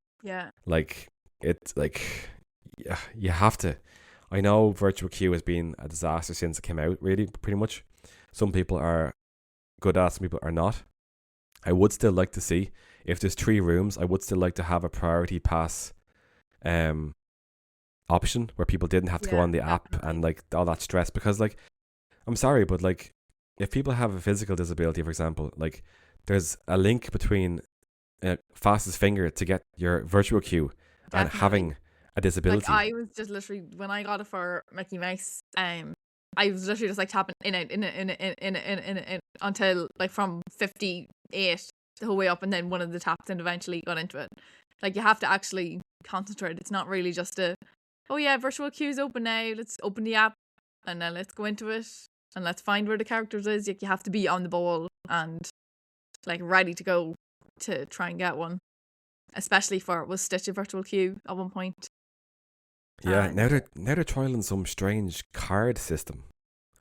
like it's like you have to. I know virtual queue has been a disaster since it came out, really, pretty much. Some people are good at it, some people are not. I would still like to see, if there's 3 rooms, I would still like to have a priority pass option where people didn't have to go on the app and like all that stress, because like I'm sorry, but like if people have a physical disability, for example, like there's a link between fastest finger to get your virtual queue and having a disability. Like I was just literally, when I got it for Mickey Mouse, I was literally just like tapping in until like from 58 the whole way up, and then one of the taps and eventually got into it. Like you have to actually concentrate. It's not really just virtual queue's open now, let's open the app and then let's go into it. and let's find where the characters is. Like, you have to be on the ball and like ready to go to try and get one. Especially was Stitch a virtual queue at one point. Yeah, And now they're trialing some strange card system,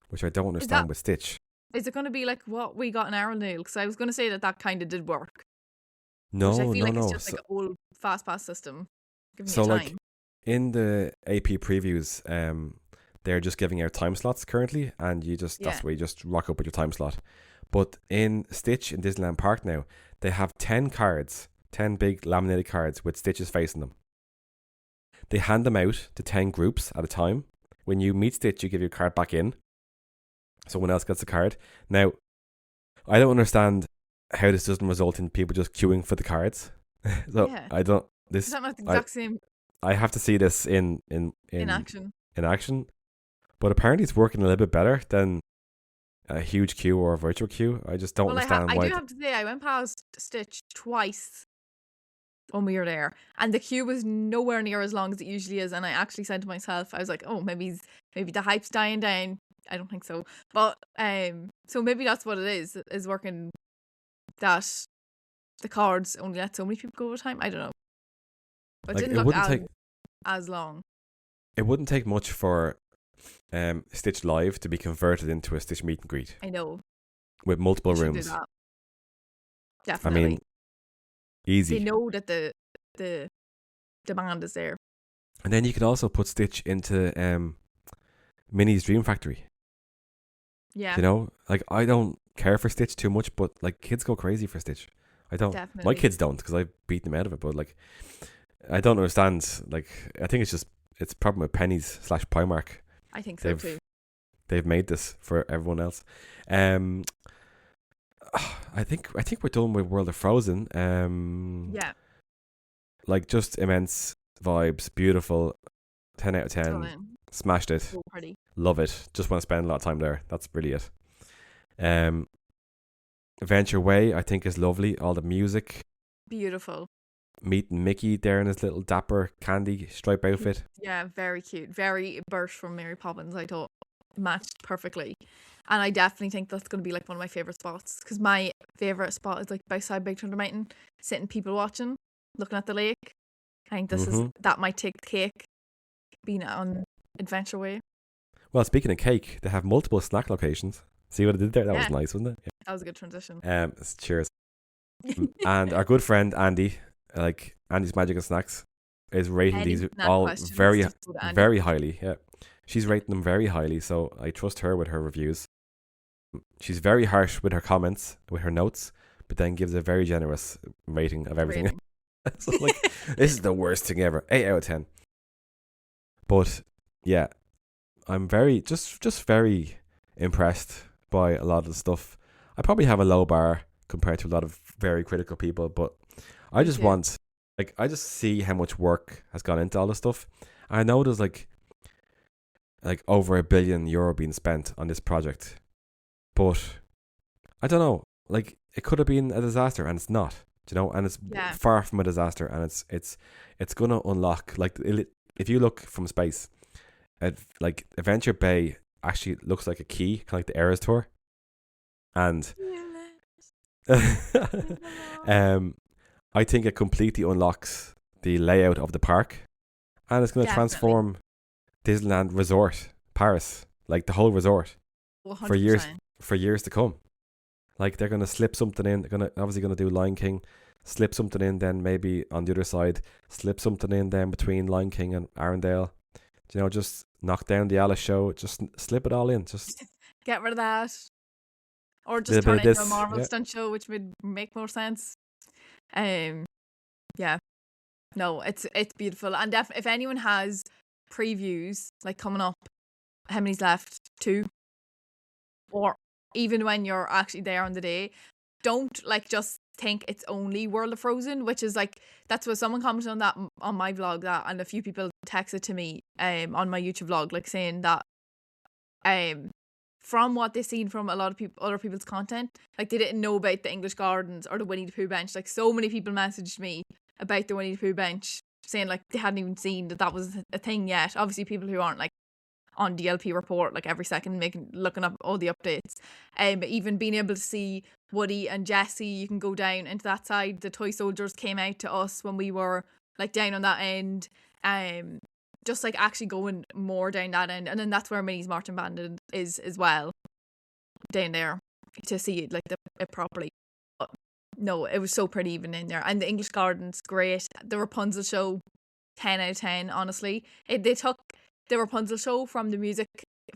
which I don't understand with Stitch. is it going to be like what we got in Arundel? Because I was going to say that kind of did work. No, which I feel like no. it's just like an old fast pass system. Giving So you time. like in the AP previews, they're just giving out time slots currently, and that's where you just rock up with your time slot. But in Stitch in Disneyland Park now, they have 10 cards, 10 big laminated cards with Stitches facing them. They hand them out to 10 groups at a time. When you meet Stitch, you give your card back in. Someone else gets the card. Now, I don't understand how this doesn't result in people just queuing for the cards. So I don't. Is that not the exact same I have to see this in action? In action, but apparently it's working a little bit better than a huge queue or a virtual queue. I just don't understand why. I do have to say, I went past Stitch twice when we were there, and the queue was nowhere near as long as it usually is. And I actually said to myself, I was like, oh, maybe the hype's dying down. I don't think so, but so maybe that's what it is working. That the cards only let so many people go at a time. I don't know, but it didn't look as long. It wouldn't take much for Stitch Live to be converted into a Stitch meet and greet. I know, with multiple rooms. Definitely. I mean, easy. They know that the demand is there. And then you could also put Stitch into Minnie's Dream Factory. Yeah. You know, like I don't care for Stitch too much, but like kids go crazy for Stitch. I don't. Definitely. My kids don't, because I've beaten them out of it. But like, I don't understand. Like, I think it's a problem with Penny's / Primark. I think so too. They've made this for everyone else. I think we're done with World of Frozen. Yeah. Like, just immense vibes, beautiful, 10 out of 10. Stunning. Smashed it. So pretty. Love it. Just want to spend a lot of time there. That's really it. Adventure Way, I think, is lovely. All the music. Beautiful. Meeting Mickey there in his little dapper candy stripe outfit. Yeah, very cute. Very Bert from Mary Poppins, I thought. Matched perfectly. And I definitely think that's going to be like one of my favourite spots. Because my favourite spot is like beside Big Thunder Mountain, sitting people watching, looking at the lake. I think that might take the cake, being on Adventure Way. Well, speaking of cake, they have multiple snack locations. See what I did there? That was nice, wasn't it? Yeah. That was a good transition. Cheers. And our good friend Andy, like Andy's Magic and Snacks, is rating these all very, very highly. Yeah, she's rating them very highly, so I trust her with her reviews. She's very harsh with her comments, with her notes, but then gives a very generous rating of everything. So like, this is the worst thing ever. 8 out of 10. But yeah, I'm very very impressed by a lot of the stuff. I probably have a low bar compared to a lot of very critical people, but I just want, like, I just see how much work has gone into all this stuff. I know there's like over €1 billion being spent on this project, but I don't know, like, it could have been a disaster, and it's not, you know, and it's far from a disaster, and it's gonna unlock, like, if you look from space, like Adventure Bay actually looks like a key, kind of like the Eras Tour, and I think it completely unlocks the layout of the park, and it's going to transform Disneyland Resort Paris, like the whole resort, 100%. for years to come. Like, they're going to slip something in. They're obviously going to do Lion King, slip something in, then maybe on the other side, slip something in then between Lion King and Arendelle. You know, just knock down the Alice show, just slip it all in. Just get rid of that. Or just turn it into a Marvel stunt show, which would make more sense. Yeah. No, it's beautiful. And if anyone has previews, like, coming up, how many's left? 2? Or even when you're actually there on the day, don't, like, just think it's only World of Frozen, which is, like, that's what someone commented on that on my vlog, that, and a few people texted to me on my YouTube vlog, like, saying that from what they've seen from a lot of other people's content, like, they didn't know about the English Gardens or the Winnie the Pooh bench. Like, so many people messaged me about the Winnie the Pooh bench, saying, like, they hadn't even seen that was a thing yet. Obviously, people who aren't, like, on DLP report like every second, looking up all the updates. Even being able to see Woody and Jessie, you can go down into that side. The toy soldiers came out to us when we were like down on that end. Just like actually going more down that end, and then that's where Minnie's marching band is as well, down there, to see it like it properly. But no, it was so pretty even in there, and the English Gardens great. The Rapunzel show, 10 out of 10. Honestly, they took the Rapunzel show from the music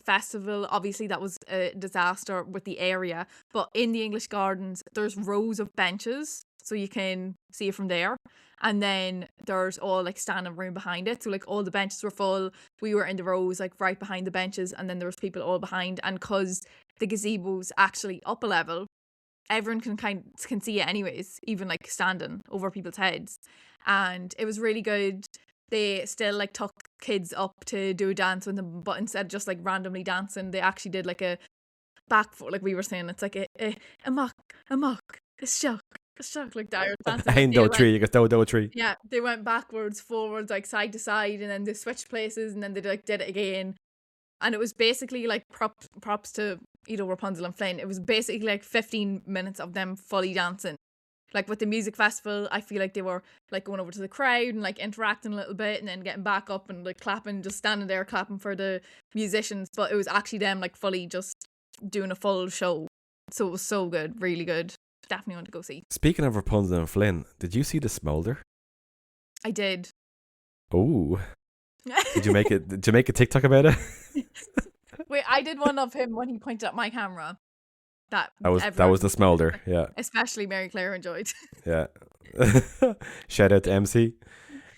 festival. Obviously, that was a disaster with the area, but in the English Gardens, there's rows of benches, so you can see it from there. And then there's all like standing room behind it. So like all the benches were full. We were in the rows like right behind the benches, and then there was people all behind. And cause the gazebo's actually up a level, everyone can see it anyways, even like standing over people's heads. And it was really good. They still like took kids up to do a dance with them, but instead of just like randomly dancing, they actually did like a back foot, like we were saying. It's like a mock, a shock. Like that. Ain't no tree, you got no tree. Yeah, they went backwards, forwards, like side to side, and then they switched places, and then they like did it again. And it was basically like props to Rapunzel and Flynn. It was basically like 15 minutes of them fully dancing. Like with the music festival, I feel like they were like going over to the crowd and like interacting a little bit, and then getting back up and like clapping, just standing there clapping for the musicians. But it was actually them like fully just doing a full show. So it was so good, really good. Definitely want to go see. Speaking of Rapunzel and Flynn, did you see the smolder? I did. Oh. Did you make a TikTok about it? Wait, I did one of him when he pointed at my camera. That was the smolder, yeah. Especially Mary Claire enjoyed. Yeah. Shout out to MC.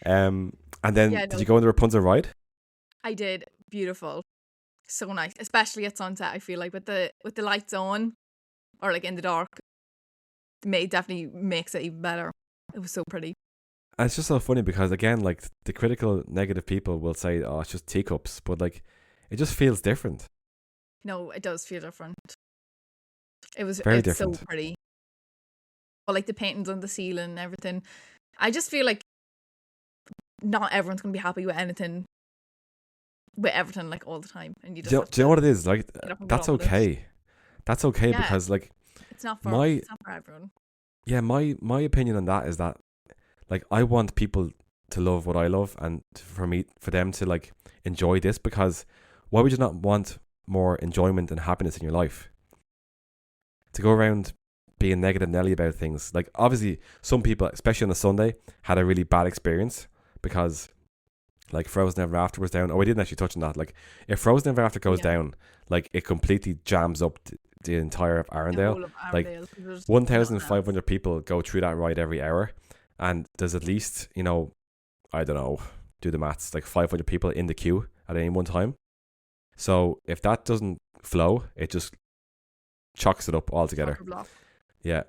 And then did you go on the Rapunzel ride? I did. Beautiful. So nice. Especially at sunset, I feel like with the lights on or like in the dark. Definitely makes it even better. It was so pretty. And it's just so funny because again, like the critical negative people will say, oh, it's just teacups, but like it just feels different. No, it does feel different. It's different. So pretty. But like the paintings on the ceiling and everything. I just feel like not everyone's gonna be happy with everything like all the time. And you just do you know what it is? Like that's okay. That's okay, yeah. Because like it's not for everyone. Yeah, my opinion on that is that like I want people to love what I love, and for them to like enjoy this, because why would you not want more enjoyment and happiness in your life? To go around being negative Nelly about things, like obviously some people, especially on a Sunday, had a really bad experience because like Frozen Ever After was down. Oh, we didn't actually touch on that. Like if Frozen Ever After goes down, like it completely jams up the entire of Arendelle. Like 1,500 people go through that ride every hour, and there's at least, I don't know, do the maths, like 500 people in the queue at any one time. So if that doesn't flow, it just chalks it up altogether. Yeah.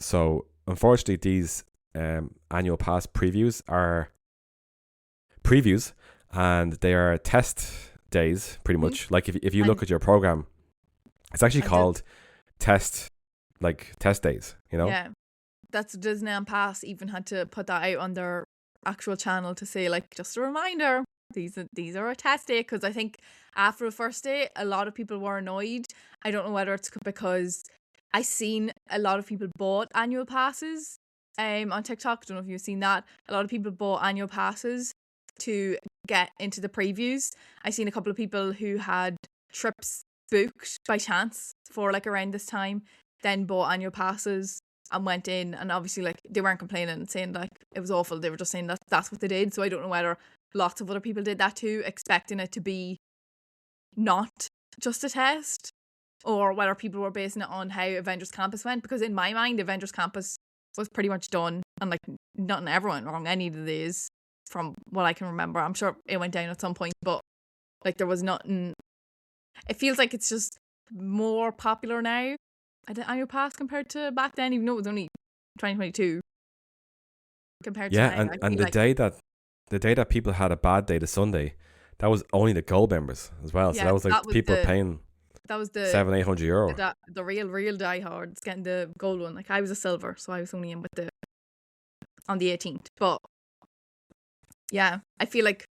So unfortunately, these annual pass previews are previews, and they are test days pretty much. Like if you look at your program, it's actually called test days, Yeah, that's Disneyland Pass even had to put that out on their actual channel to say like, just a reminder, these are a test day, because I think after the first day a lot of people were annoyed. I don't know whether it's because I seen a lot of people bought annual passes on TikTok. I don't know if you've seen that. A lot of people bought annual passes to get into the previews. I seen a couple of people who had trips booked by chance for like around this time, then bought annual passes and went in, and obviously like they weren't complaining and saying like it was awful. They were just saying that that's what they did. So I don't know whether lots of other people did that too, expecting it to be not just a test, or whether people were basing it on how Avengers Campus went, because in my mind Avengers Campus was pretty much done, and like nothing ever went wrong any of the days from what I can remember. I'm sure it went down at some point, but like there was nothing. It feels like it's just more popular now at the annual pass compared to back then, even though it was only 2022 compared to now. And the day that people had a bad day, the Sunday, that was only the gold members as well. Yeah, so that was like people paying. That was the €700-800. The real diehards getting the gold one. Like I was a silver, so I was only in with on the 18th. But yeah, I feel like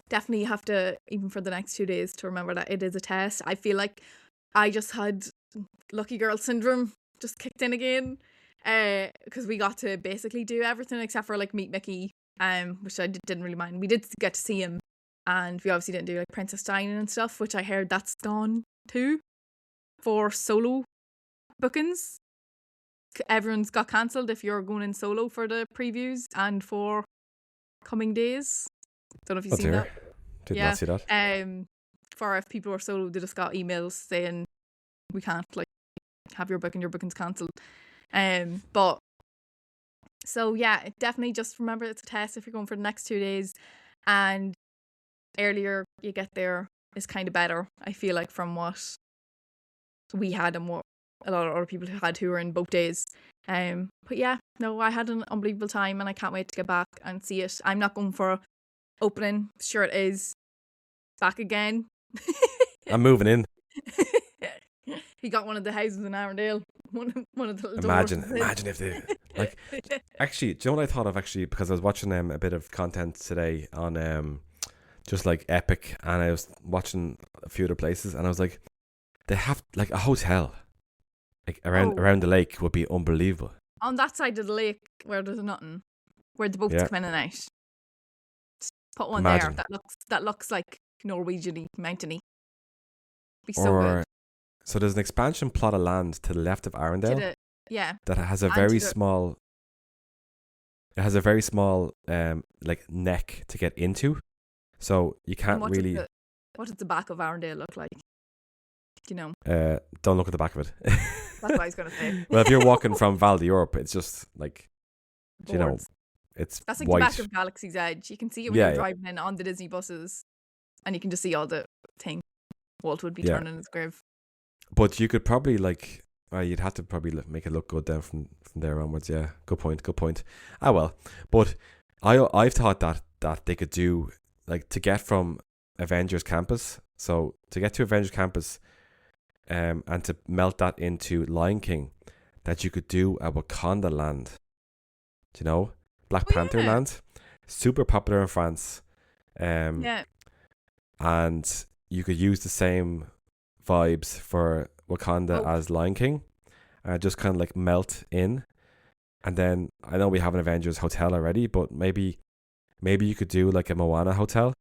definitely have to, even for the next 2 days, to remember that it is a test. I feel like I just had lucky girl syndrome just kicked in again, because we got to basically do everything except for like meet Mickey, which I didn't really mind. We did get to see him, and we obviously didn't do like Princess Diana and stuff, which I heard that's gone too for solo bookings. Everyone's got cancelled if you're going in solo for the previews and for coming days. Don't know if you've seen that. Did not see that. For if people are solo, they just got emails saying we can't like have your booking's cancelled. But so yeah, definitely just remember it's a test if you're going for the next 2 days, and earlier you get there is kind of better, I feel like, from what we had and what a lot of other people who were in both days. But yeah, no, I had an unbelievable time and I can't wait to get back and see it. I'm not going for opening. Sure it is. Back again. I'm moving in. He got one of the houses in Arundel. One of the Imagine if they like. Actually, do you know what I thought of actually? Because I was watching a bit of content today on just like Epic, and I was watching a few other places, and I was like, they have like a hotel like around the lake would be unbelievable. On that side of the lake where there's nothing, where the boats come in and out. Just put one there that looks like Norwegian-y, mountainy. Be so good. So there's an expansion plot of land to the left of Arundel. That has a very small. It has a very small like neck to get into, so you can't really. What does the back of Arundel look like? Do you know? Don't look at the back of it. That's what I was gonna say. Well, if you're walking from Val d'Europe, it's just like, you know, it's that's like white. the back of Galaxy's Edge. You can see it when you're driving in on the Disney buses, and you can just see all the thing. Walt would be turning his grave. But you could probably like, you'd have to probably make it look good then from there onwards. Yeah, good point. Ah well, but I've thought that they could do like to get from Avengers Campus. So to get to Avengers Campus, and to melt that into Lion King, that you could do a Wakanda land. Do you know, Black Panther land, super popular in France. And you could use the same vibes for Wakanda as Lion King, just kind of like melt in. And then I know we have an Avengers hotel already, but maybe you could do like a Moana hotel.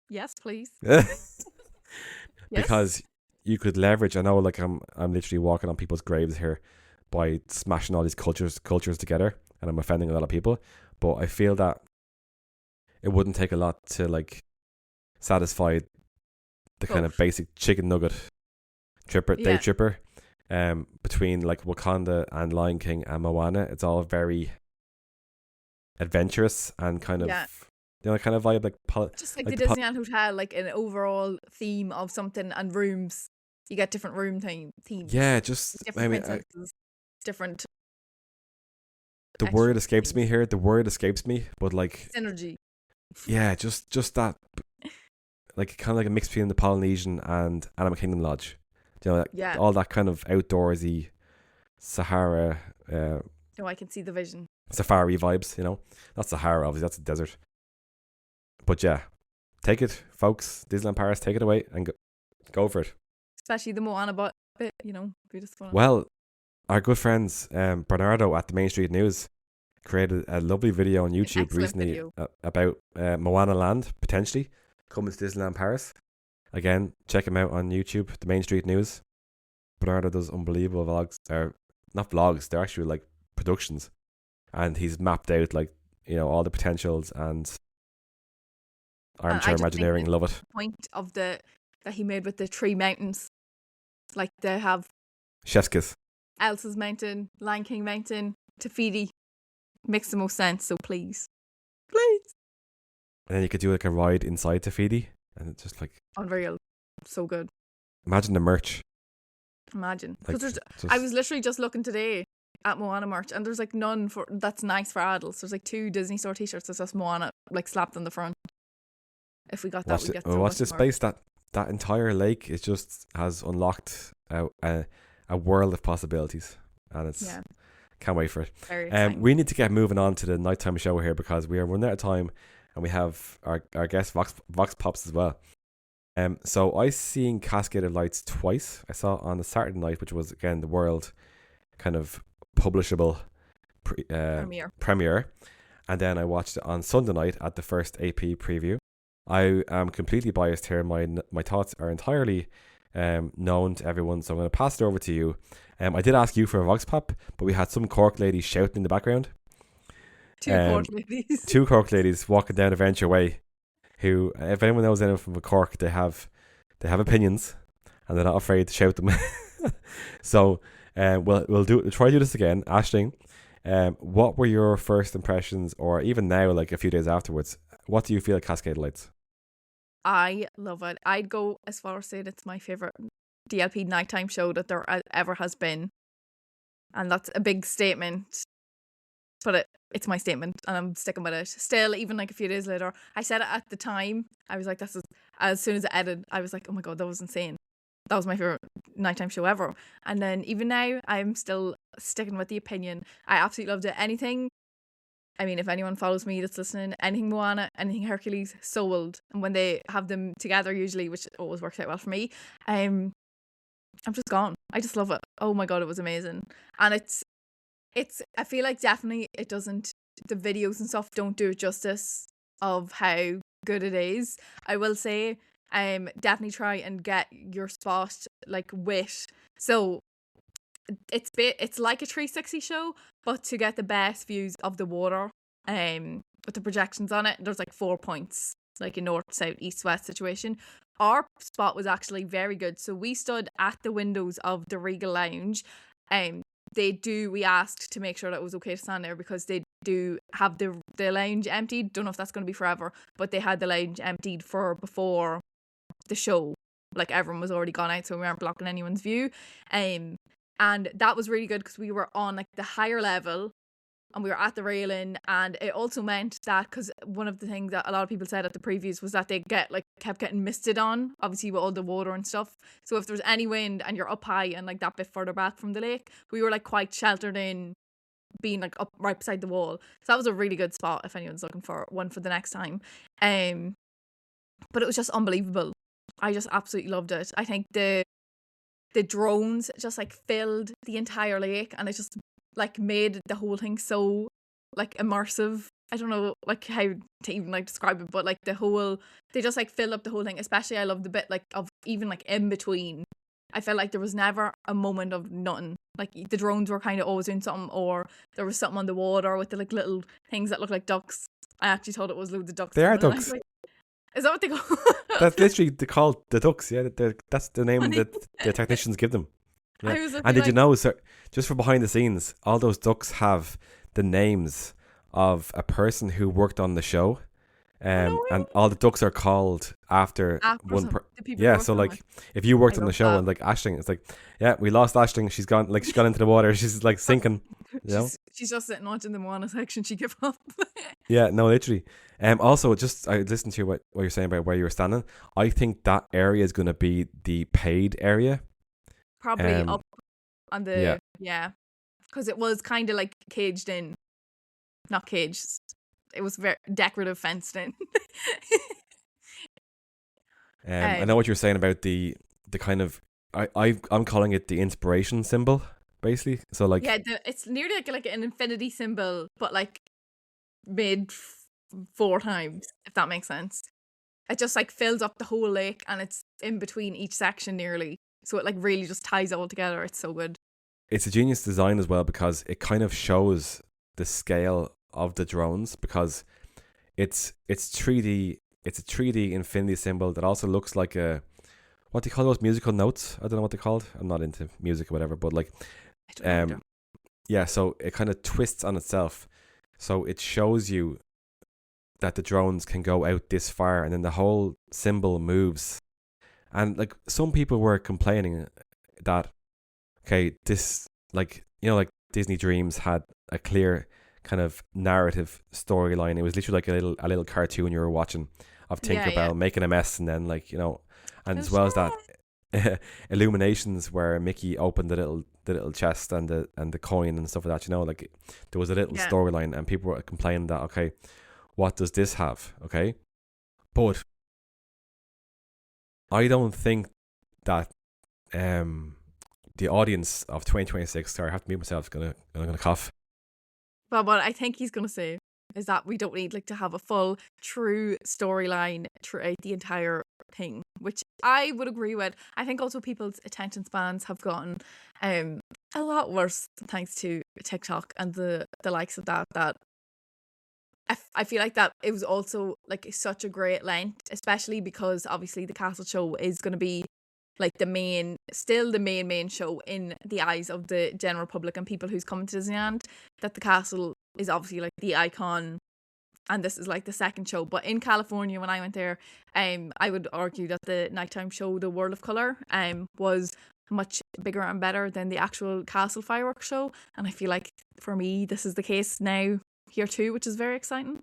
Yes, please. Because you could leverage. I know, like I'm literally walking on people's graves here by smashing all these cultures together, and I'm offending a lot of people. But I feel that it wouldn't take a lot to like satisfy the kind of basic chicken nugget day tripper. Between like Wakanda and Lion King and Moana, it's all very adventurous and kind of kind of vibe, like just like the Disneyland hotel, like an overall theme of something, and rooms. You get different room themes. Yeah, just different princesses, different. The word escapes me here. But like synergy. Yeah, just that, like kind of like a mix between the Polynesian and Animal Kingdom Lodge. You know, all that kind of outdoorsy Sahara. I can see the vision. Safari vibes, you know. Not Sahara, obviously, that's a desert. But yeah, take it, folks. Disneyland Paris, take it away and go for it. Especially the Moana bit, you know, beautiful. Well, our good friends Bernardo at the Main Street News created a lovely video on YouTube recently about Moana Land potentially coming to Disneyland Paris. Again, check him out on YouTube, the Main Street News. Bernardo does unbelievable vlogs. They're not vlogs, they're actually like productions. And he's mapped out like, you know, all the potentials and armchair Imagineering. Love it. The point of that he made with the three mountains, like they have Chef's Kiss, Elsa's Mountain, Lion King Mountain, Te Fiti, makes the most sense. So please. And then you could do like a ride inside Te Fiti, and it's just like unreal, so good. Imagine the merch. Imagine, because I was literally just looking today at Moana merch, and there's like none that's nice for adults. There's like 2 Disney Store t-shirts that says Moana like slapped on the front. If we got that, we'd get so watch this space. That entire lake is just has unlocked a world of possibilities, and it's can't wait for it. Very exciting. We need to get moving on to the nighttime show here because we are running out of time, and we have our guest Vox Pops as well. So I seen Cascade of Lights twice. I saw it on the Saturday night, which was again the world kind of publishable premiere, and then I watched it on Sunday night at the first AP preview. I am completely biased here. My thoughts are entirely known to everyone, so I'm going to pass it over to you. I did ask you for a Vox Pop, but we had some Cork ladies shouting in the background. Two Cork ladies walking down Adventure Way, who, if anyone knows anyone from Cork, they have opinions, and they're not afraid to shout them. So we'll try to do this again. Aisling, what were your first impressions, or even now, like a few days afterwards? What do you feel at Cascade Lights? I love it. I'd go as far as saying it's my favourite DLP nighttime show that there ever has been. And that's a big statement. But it's my statement, and I'm sticking with it. Still, even like a few days later, I said it at the time. I was like, as soon as it ended, I was like, oh my God, that was insane. That was my favourite nighttime show ever. And then even now, I'm still sticking with the opinion. I absolutely loved it. Anything, I mean, if anyone follows me that's listening, anything Moana, anything Hercules, sold. And when they have them together, usually, which always works out well for me, I'm just gone. I just love it. Oh my God, it was amazing. And it's I feel like definitely it doesn't, the videos and stuff don't do it justice of how good it is. I will say, definitely try and get your spot like with, so it's like a 360 show, but to get the best views of the water, with the projections on it, there's like 4 points, like a north, south, east, west situation. Our spot was actually very good, so we stood at the windows of the Regal Lounge. We asked to make sure that it was okay to stand there, because they do have the lounge emptied. Don't know if that's going to be forever, but they had the lounge emptied for before the show. Like everyone was already gone out, so we weren't blocking anyone's view. And that was really good because we were on like the higher level and we were at the railing, and it also meant that, because one of the things that a lot of people said at the previews was that they kept getting misted on, obviously with all the water and stuff. So if there's any wind and you're up high and like that bit further back from the lake, we were like quite sheltered in, being like up right beside the wall. So that was a really good spot if anyone's looking for one for the next time. But it was just unbelievable. I just absolutely loved it. I think the drones just like filled the entire lake, and it just like made the whole thing so like immersive. I don't know like how to even like describe it, but like they just like filled up the whole thing. Especially I love the bit like of even like in between. I felt like there was never a moment of nothing. Like the drones were kind of always doing something, or there was something on the water with the like little things that look like ducks. I actually thought it was loads of ducks. They are ducks. Like, is that what they call? That's literally called the ducks. Yeah, that's the name that the technicians give them. Yeah. And did you know, sir, just for behind the scenes, all those ducks have the names of a person who worked on the show. And all the ducks are called after one person. Yeah, so like if you worked on the show and like Aisling, it's like, yeah, we lost Aisling. She's gone into the water. She's like sinking. You know? She's just sitting watching the Moana section. She gave up. Yeah, no, literally. Also, just I listened to what you're saying about where you were standing. I think that area is going to be the paid area. Probably up on the because it was kind of like caged in, not caged. It was very decorative fenced in. I know what you're saying about the kind of I'm calling it the inspiration symbol, basically. So like it's nearly like an infinity symbol, but like made 4 times, if that makes sense. It just like fills up the whole lake, and it's in between each section nearly, so it like really just ties it all together. It's so good. It's a genius design as well, because it kind of shows the scale of the drones, because it's 3D. It's a 3D infinity symbol that also looks like a, what do you call those musical notes? I don't know what they're called. I'm not into music or whatever, but like yeah, so it kind of twists on itself, so it shows you that the drones can go out this far, and then the whole symbol moves. And like some people were complaining that, okay, this, like, you know, like Disney Dreams had a clear kind of narrative storyline. It was literally like a little cartoon you were watching of Tinkerbell making a mess, and then like, you know, and as well as that illuminations where Mickey opened the little chest and the coin and stuff like that, you know, like there was a little storyline, and people were complaining that, okay, what does this have? Okay, but I don't think that the audience of 2026. Sorry, I have to mute myself. I'm gonna cough. But what I think he's gonna say is that we don't need like to have a full true storyline throughout the entire thing, which I would agree with. I think also people's attention spans have gotten a lot worse thanks to TikTok and the likes of that. I feel like that it was also like such a great length, especially because obviously the castle show is going to be like the main show in the eyes of the general public and people who's coming to Disneyland. That the castle is obviously like the icon, and this is like the second show. But in California, when I went there, I would argue that the nighttime show, the World of Color, was much bigger and better than the actual castle fireworks show. And I feel like for me, this is the case now here too, which is very exciting.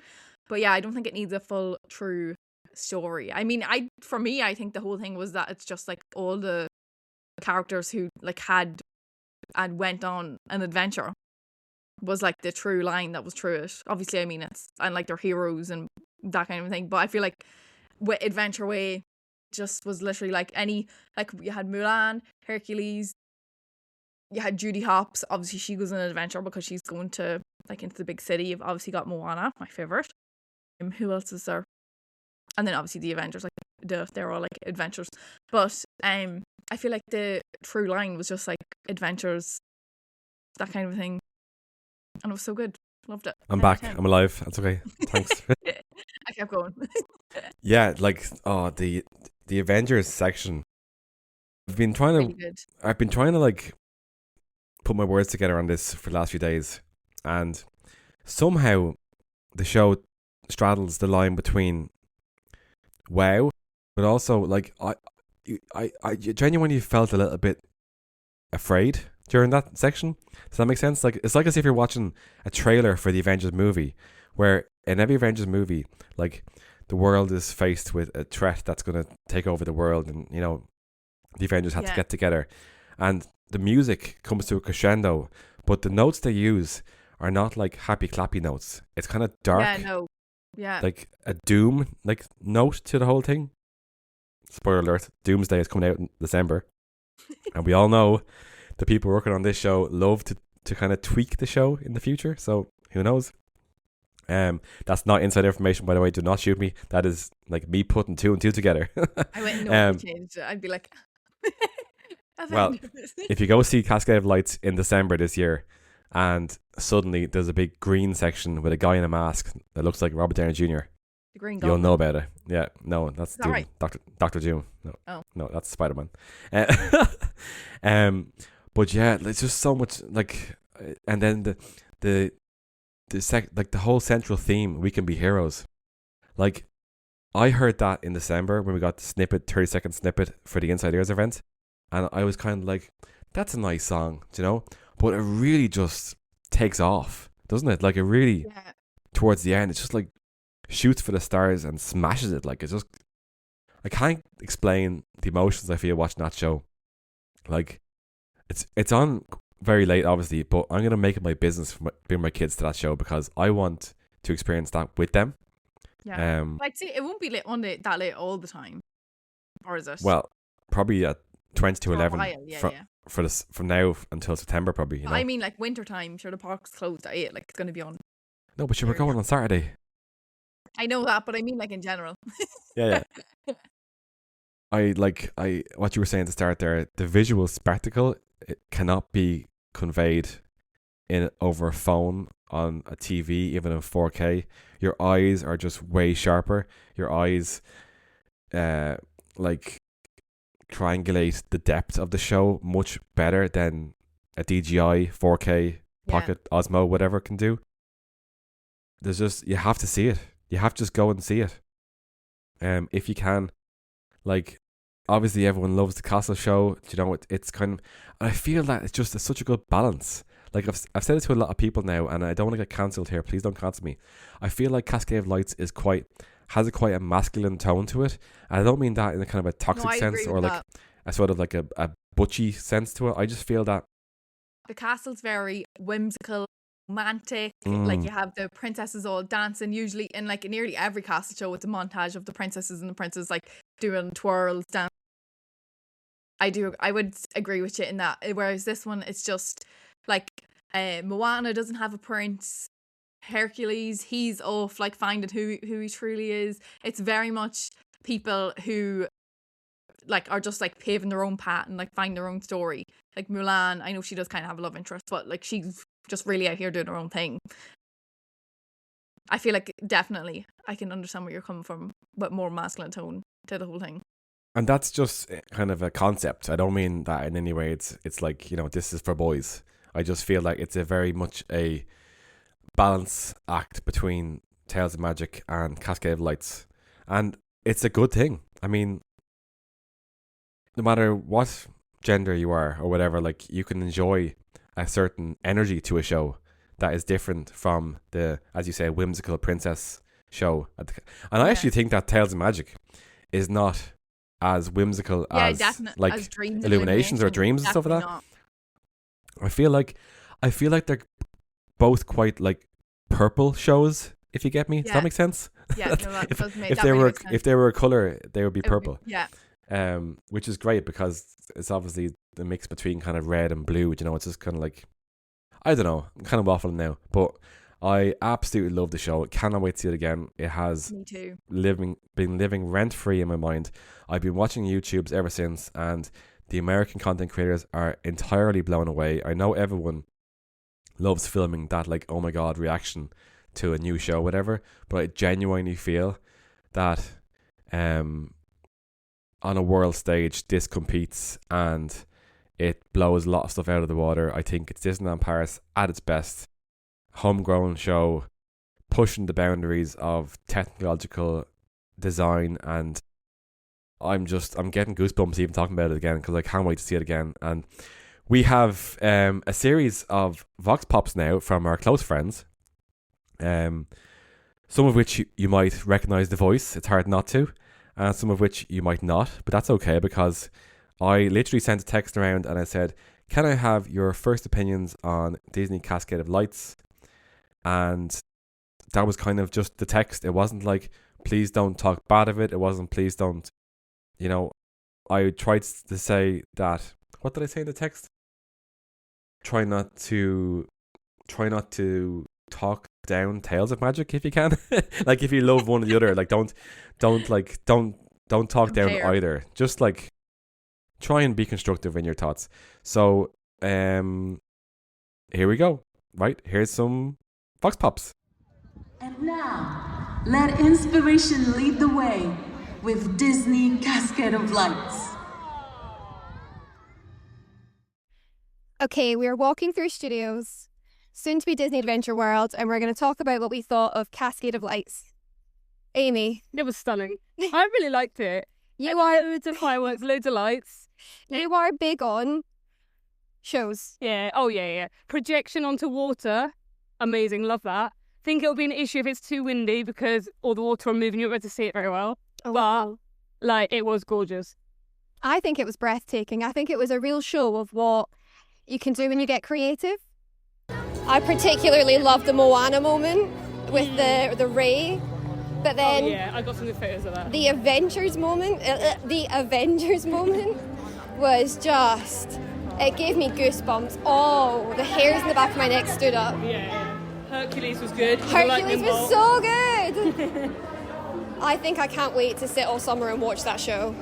But yeah, I don't think it needs a full true story. I mean, I think the whole thing was that it's just like all the characters who like had and went on an adventure was like the true line that was true it. Obviously, I mean, it's and like they're heroes and that kind of thing. But I feel like with Adventure Way just was literally like you had Mulan, Hercules, you had Judy Hopps. Obviously, she goes on an adventure because she's going to like into the big city. You've obviously got Moana, my favorite. Who else is there? And then obviously the Avengers, like they're all like adventures. But I feel like the true line was just like adventures, that kind of thing, and it was so good. Loved it. I'm back. I'm alive. That's okay. Thanks. I kept going. Yeah, like the Avengers section. I've been trying to like put my words together on this for the last few days, and somehow the show straddles the line between wow, but also like I genuinely felt a little bit afraid during that section. Does that make sense? Like it's like as if you're watching a trailer for the Avengers movie, where in every Avengers movie, like the world is faced with a threat that's going to take over the world, and you know the Avengers had to get together, and the music comes to a crescendo, but the notes they use are not like happy clappy notes. It's kind of dark. Yeah, no. Yeah. Like a doom like note to the whole thing. Spoiler alert, Doomsday is coming out in December. And we all know the people working on this show love to kind of tweak the show in the future. So who knows? That's not inside information, by the way. Do not shoot me. That is like me putting two and two together. I wouldn't know if changed it. I'd be like well, if you go see Cascade of Lights in December this year, and suddenly there's a big green section with a guy in a mask that looks like Robert Downey Jr. The green You'll know about it. Yeah, no, that's Doom. Right? Doctor Doom. No, no, that's Spider-Man. But yeah, it's just so much like, and then the whole central theme, we can be heroes. Like, I heard that in December when we got the 30-second snippet for the Inside Ears event, and I was kind of like, that's a nice song, you know? But it really just takes off, doesn't it? Like, it really, towards the end, it's just like shoots for the stars and smashes it. Like, it's just, I can't explain the emotions I feel watching that show. Like, it's on very late, obviously, but I'm going to make it my business for bring my kids to that show because I want to experience that with them. Yeah. Like, see, it won't be that late all the time. Or is it? Well, probably at 20 to 11 for this, from now until September, probably. You know? I mean, like winter time, sure, the park's closed at 8. Like, it's going to be on. No, but you were going on Saturday. I know that, but I mean, like in general. Yeah. What you were saying to start there, the visual spectacle, it cannot be conveyed over a phone on a TV, even in 4K. Your eyes are just way sharper. Your eyes, triangulate the depth of the show much better than a DJI 4K Pocket Osmo whatever can do. There's just, you have to see it. You have to just go and see it. If you can. Like, obviously everyone loves the castle show. You know, it's kind of, I feel that it's such a good balance. Like I've said it to a lot of people now, and I don't want to get cancelled here. Please don't cancel me. I feel like Cascade of Lights has quite a masculine tone to it. And I don't mean that in a kind of a toxic sense or like a sort of like a butchy sense to it. I just feel that the castle's very whimsical romantic. Like you have the princesses all dancing. Usually in like nearly every castle show, it's a montage of the princesses and the princes like doing twirls, dance. I would agree with you in that. Whereas this one, it's just like Moana doesn't have a prince. Hercules, he's off like finding who he truly is. It's very much people who like are just like paving their own path and like find their own story. Like Mulan, I know she does kind of have a love interest, but like she's just really out here doing her own thing. I feel like definitely I can understand where you're coming from, but more masculine tone to the whole thing. And that's just kind of a concept. I don't mean that in any way. It's like, you know, this is for boys. I just feel like it's a very much a balance act between Tales of Magic and Cascade of Lights, and it's a good thing. I mean, no matter what gender you are or whatever, like you can enjoy a certain energy to a show that is different from the, as you say, whimsical princess show. And I actually think that Tales of Magic is not as whimsical as like as Illuminations or Dreams and stuff like that. Not. I feel like they're both quite like purple shows, if you get me. Does that make sense? Yeah, no, that does make sense. If they were a colour, they would be purple. Yeah. Which is great because it's obviously the mix between kind of red and blue, you know, it's just kind of like, I don't know, I'm kind of waffling now, but I absolutely love the show. Cannot wait to see it again. It has Me too. been living rent-free in my mind. I've been watching YouTubes ever since, and the American content creators are entirely blown away. I know everyone loves filming that like, oh my god, reaction to a new show, whatever, but I genuinely feel that on a world stage this competes and it blows a lot of stuff out of the water. I think it's Disneyland Paris at its best. Homegrown show, pushing the boundaries of technological design, and I'm getting goosebumps even talking about it again because I can't wait to see it again. And we have a series of Vox Pops now from our close friends, some of which you might recognise the voice, it's hard not to, and some of which you might not, but that's okay because I literally sent a text around and I said, can I have your first opinions on Disney Cascade of Lights? And that was kind of just the text. It wasn't like, please don't talk bad of it. It wasn't, please don't, you know, I tried to say that, what did I say in the text? Try not to talk down Tales of Magic if you can. Like if you love one or the other, like don't talk down either. Just like try and be constructive in your thoughts. So here we go. Right, here's some Vox Pops. And now, let inspiration lead the way with Disney Cascade of Lights. Okay, we are walking through studios, soon to be Disney Adventure World, and we're going to talk about what we thought of Cascade of Lights. Amy. It was stunning. I really liked it. You are loads of fireworks, loads of lights. You are big on shows. Yeah. Oh, yeah. Projection onto water. Amazing. Love that. Think it'll be an issue if it's too windy because all the water will move and you won't be able to see it very well. Oh, wow. Like, it was gorgeous. I think it was breathtaking. I think it was a real show of what you can do when you get creative. I particularly loved the Moana moment with the Ray. But then, I got some good photos of that. The Avengers moment, was just, it gave me goosebumps. Oh, the hairs in the back of my neck stood up. Yeah. Hercules was good. Hercules was so good. I think I can't wait to sit all summer and watch that show.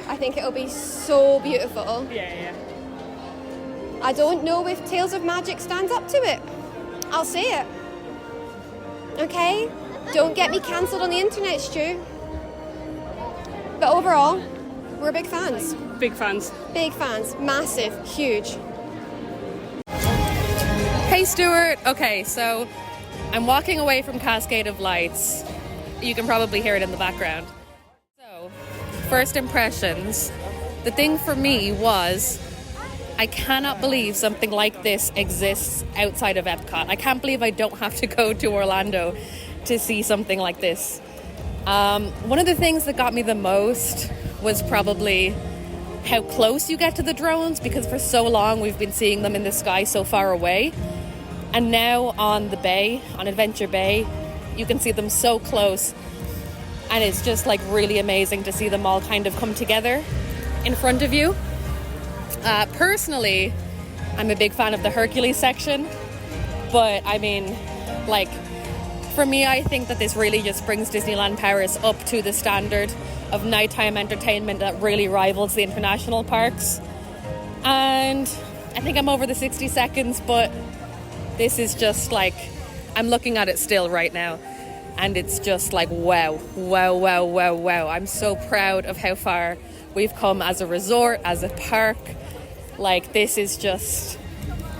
I think it'll be so beautiful. Yeah. I don't know if Tales of Magic stands up to it. I'll say it. Okay? Don't get me cancelled on the internet, Stu. But overall, we're big fans. Big fans. Big fans. Massive. Huge. Hey, Stuart. Okay, so I'm walking away from Cascade of Lights. You can probably hear it in the background. So, first impressions. The thing for me was, I cannot believe something like this exists outside of Epcot. I can't believe I don't have to go to Orlando to see something like this. One of the things that got me the most was probably how close you get to the drones, because for so long we've been seeing them in the sky so far away. And now on the bay, on Adventure Bay, you can see them so close. And it's just like really amazing to see them all kind of come together in front of you. Personally, I'm a big fan of the Hercules section. But I mean, like, for me, I think that this really just brings Disneyland Paris up to the standard of nighttime entertainment that really rivals the international parks. And I think I'm over the 60 seconds, but this is just like, I'm looking at it still right now. And it's just like, wow. I'm so proud of how far we've come as a resort, as a park. Like, this is just,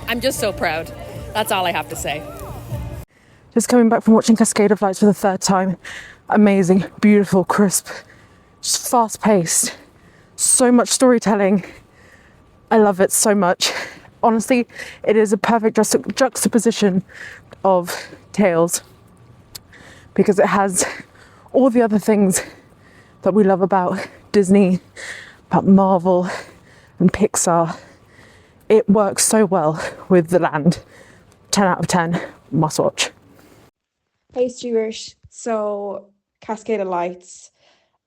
I'm just so proud. That's all I have to say. Just coming back from watching Cascade of Lights for the third time. Amazing, beautiful, crisp, just fast paced. So much storytelling. I love it so much. Honestly, it is a perfect juxtaposition of Tales, because it has all the other things that we love about Disney, about Marvel and Pixar. It works so well with the land. 10 out of 10, must watch. Hey Stuart, so Cascade of Lights.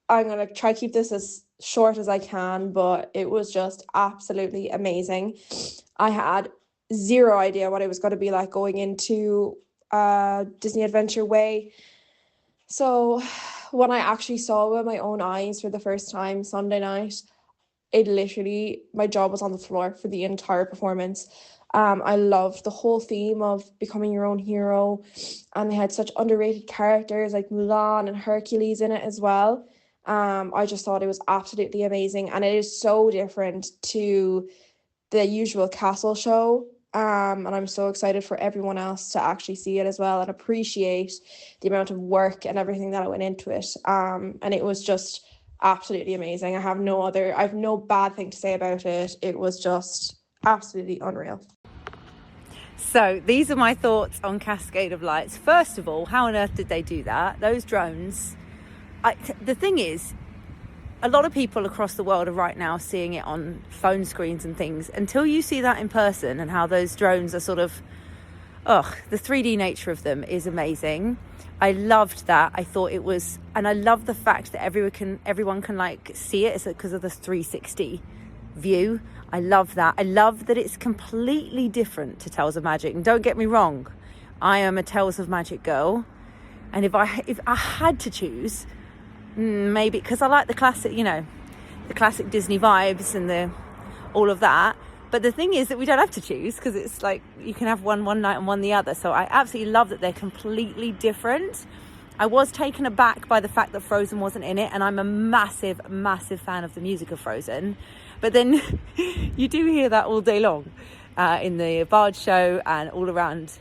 I'm going to try to keep this as short as I can, but it was just absolutely amazing. I had zero idea what it was going to be like going into Disney Adventure Way. So when I actually saw it with my own eyes for the first time Sunday night, it literally, my jaw was on the floor for the entire performance. I loved the whole theme of becoming your own hero, and they had such underrated characters like Mulan and Hercules in it as well. I just thought it was absolutely amazing, and it is so different to the usual castle show. And I'm so excited for everyone else to actually see it as well and appreciate the amount of work and everything that went into it. And it was just absolutely amazing. I have no bad thing to say about it. It was just absolutely unreal. So these are my thoughts on Cascade of Lights. First of all, how on earth did they do that? Those drones. The thing is, a lot of people across the world are right now seeing it on phone screens and things. Until you see that in person and how those drones are sort of, the 3D nature of them is amazing. I loved that. I thought it was, and I love the fact that everyone can like see it. It's because of the 360 view. I love that. I love that it's completely different to Tales of Magic. And don't get me wrong, I am a Tales of Magic girl. And if I had to choose, maybe, because I like the classic, the classic Disney vibes and all of that. But the thing is that we don't have to choose, because it's like you can have one night and one the other. So I absolutely love that they're completely different. I was taken aback by the fact that Frozen wasn't in it, and I'm a massive, massive fan of the music of Frozen. But then you do hear that all day long in the Bard show and all around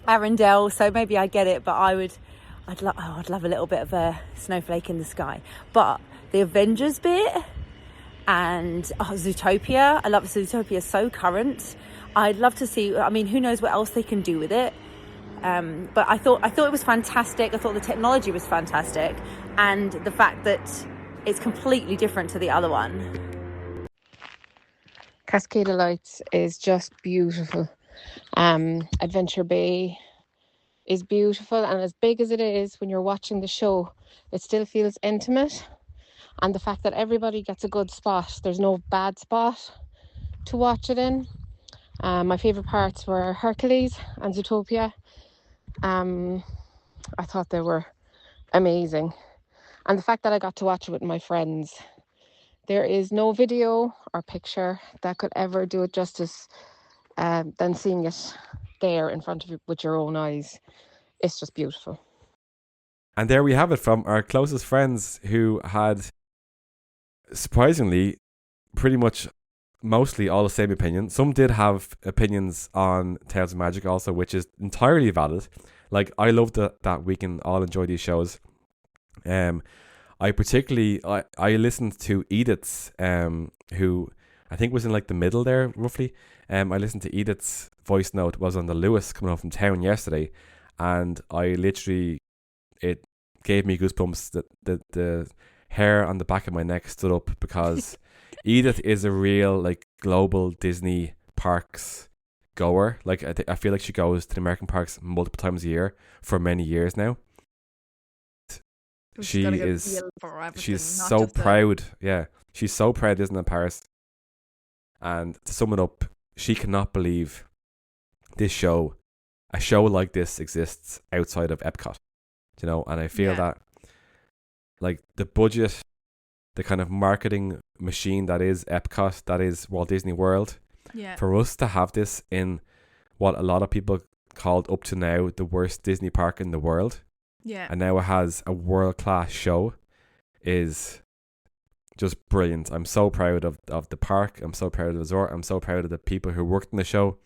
Arendelle. So maybe I get it, but I'd love a little bit of a snowflake in the sky. But the Avengers bit and Zootopia, I love Zootopia, so current. I'd love to see, who knows what else they can do with it. But I thought it was fantastic. I thought the technology was fantastic, and the fact that it's completely different to the other one. Cascade of Lights is just beautiful. Adventure Bay is beautiful, and as big as it is, when you're watching the show, it still feels intimate. And the fact that everybody gets a good spot, there's no bad spot to watch it in. My favourite parts were Hercules and Zootopia. I thought they were amazing. And the fact that I got to watch it with my friends. There is no video or picture that could ever do it justice than seeing it there in front of you with your own eyes. It's just beautiful. And there we have it from our closest friends, who had, surprisingly, pretty much mostly all the same opinion. Some did have opinions on Tales of Magic also, which is entirely valid. Like, I loved that we can all enjoy these shows. I listened to Edith's, who I think was in like the middle there, roughly. I listened to Edith's voice note, was on the Lewis coming home from town yesterday, and it gave me goosebumps. The hair on the back of my neck stood up, because Edith is a real like global Disney parks goer. Like I feel like she goes to the American parks multiple times a year for many years now. She gotta get a is. feel for everything, She's not so just proud. Yeah, she's so proud of Disneyland Paris. And to sum it up, she cannot believe a show like this exists outside of Epcot. You know, and I feel that like the budget, the kind of marketing machine that is Epcot, that is Walt Disney World, for us to have this in what a lot of people called up to now the worst Disney park in the world, and now it has a world-class show, is just brilliant. I'm so proud of the park. I'm so proud of the resort. I'm so proud of the people who worked in the show.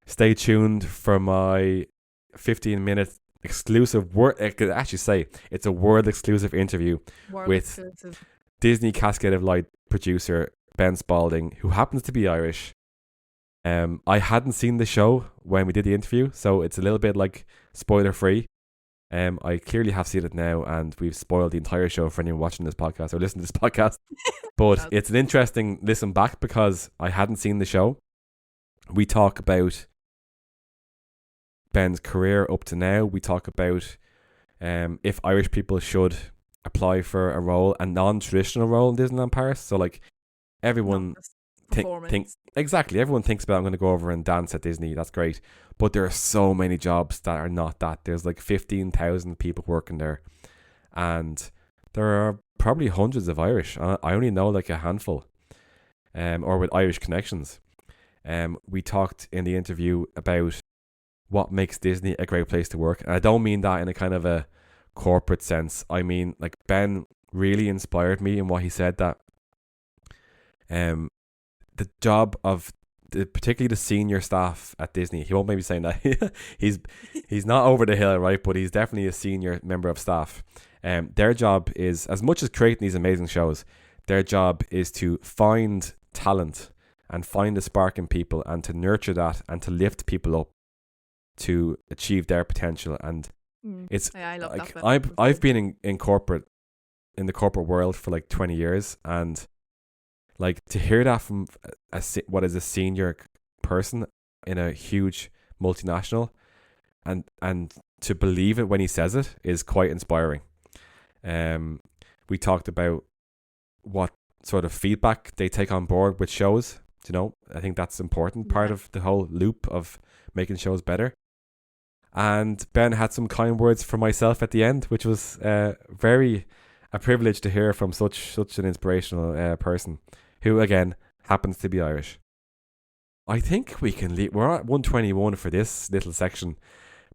Stay tuned for my 15-minute exclusive I could actually say it's a world exclusive interview with Disney Cascade of Light producer Ben Spalding, who happens to be Irish. I hadn't seen the show when we did the interview, so it's a little bit like spoiler free. I clearly have seen it now, and we've spoiled the entire show for anyone watching this podcast or listening to this podcast. But it's an interesting listen back because I hadn't seen the show. We talk about Ben's career up to now. We talk about if Irish people should apply for a role, a non-traditional role in Disneyland Paris. So like everyone thinks exactly. Everyone thinks about, I'm going to go over and dance at Disney. That's great. But there are so many jobs that are not that. There's like 15,000 people working there. And there are probably hundreds of Irish. I only know like a handful or with Irish connections. We talked in the interview about what makes Disney a great place to work. And I don't mean that in a kind of a corporate sense. I mean, like Ben really inspired me in what he said, that the job of particularly the senior staff at Disney, he won't maybe saying that he's not over the hill, right? But he's definitely a senior member of staff. Their job is, as much as creating these amazing shows, their job is to find talent and find a spark in people and to nurture that and to lift people up to achieve their potential. And it's I love like that. I've been in the corporate world for like 20 years, and like to hear that from what is a senior person in a huge multinational, and to believe it when he says it is quite inspiring. We talked about what sort of feedback they take on board with shows. You know, I think that's important part of the whole loop of making shows better. And Ben had some kind words for myself at the end, which was very a privilege to hear from such an inspirational person, who again happens to be Irish. I think we can leave. We're at 121 for this little section,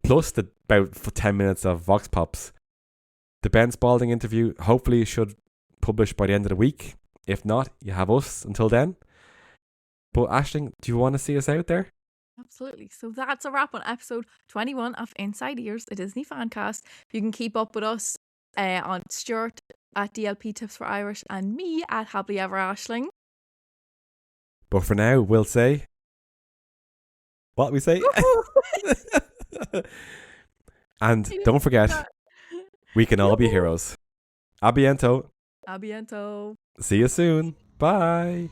plus the about 10 minutes of Vox Pops. The Ben Spalding interview hopefully should publish by the end of the week. If not, you have us until then. But Aisling, do you want to see us out there? Absolutely. So that's a wrap on episode 21 of Inside Ears, a Disney Fancast. You can keep up with us on Stuart at DLP Tips for Irish and me at Happily Ever Aisling. But for now, we'll say what we say. And don't forget, we can all be heroes. A biento. A biento. See you soon. Bye.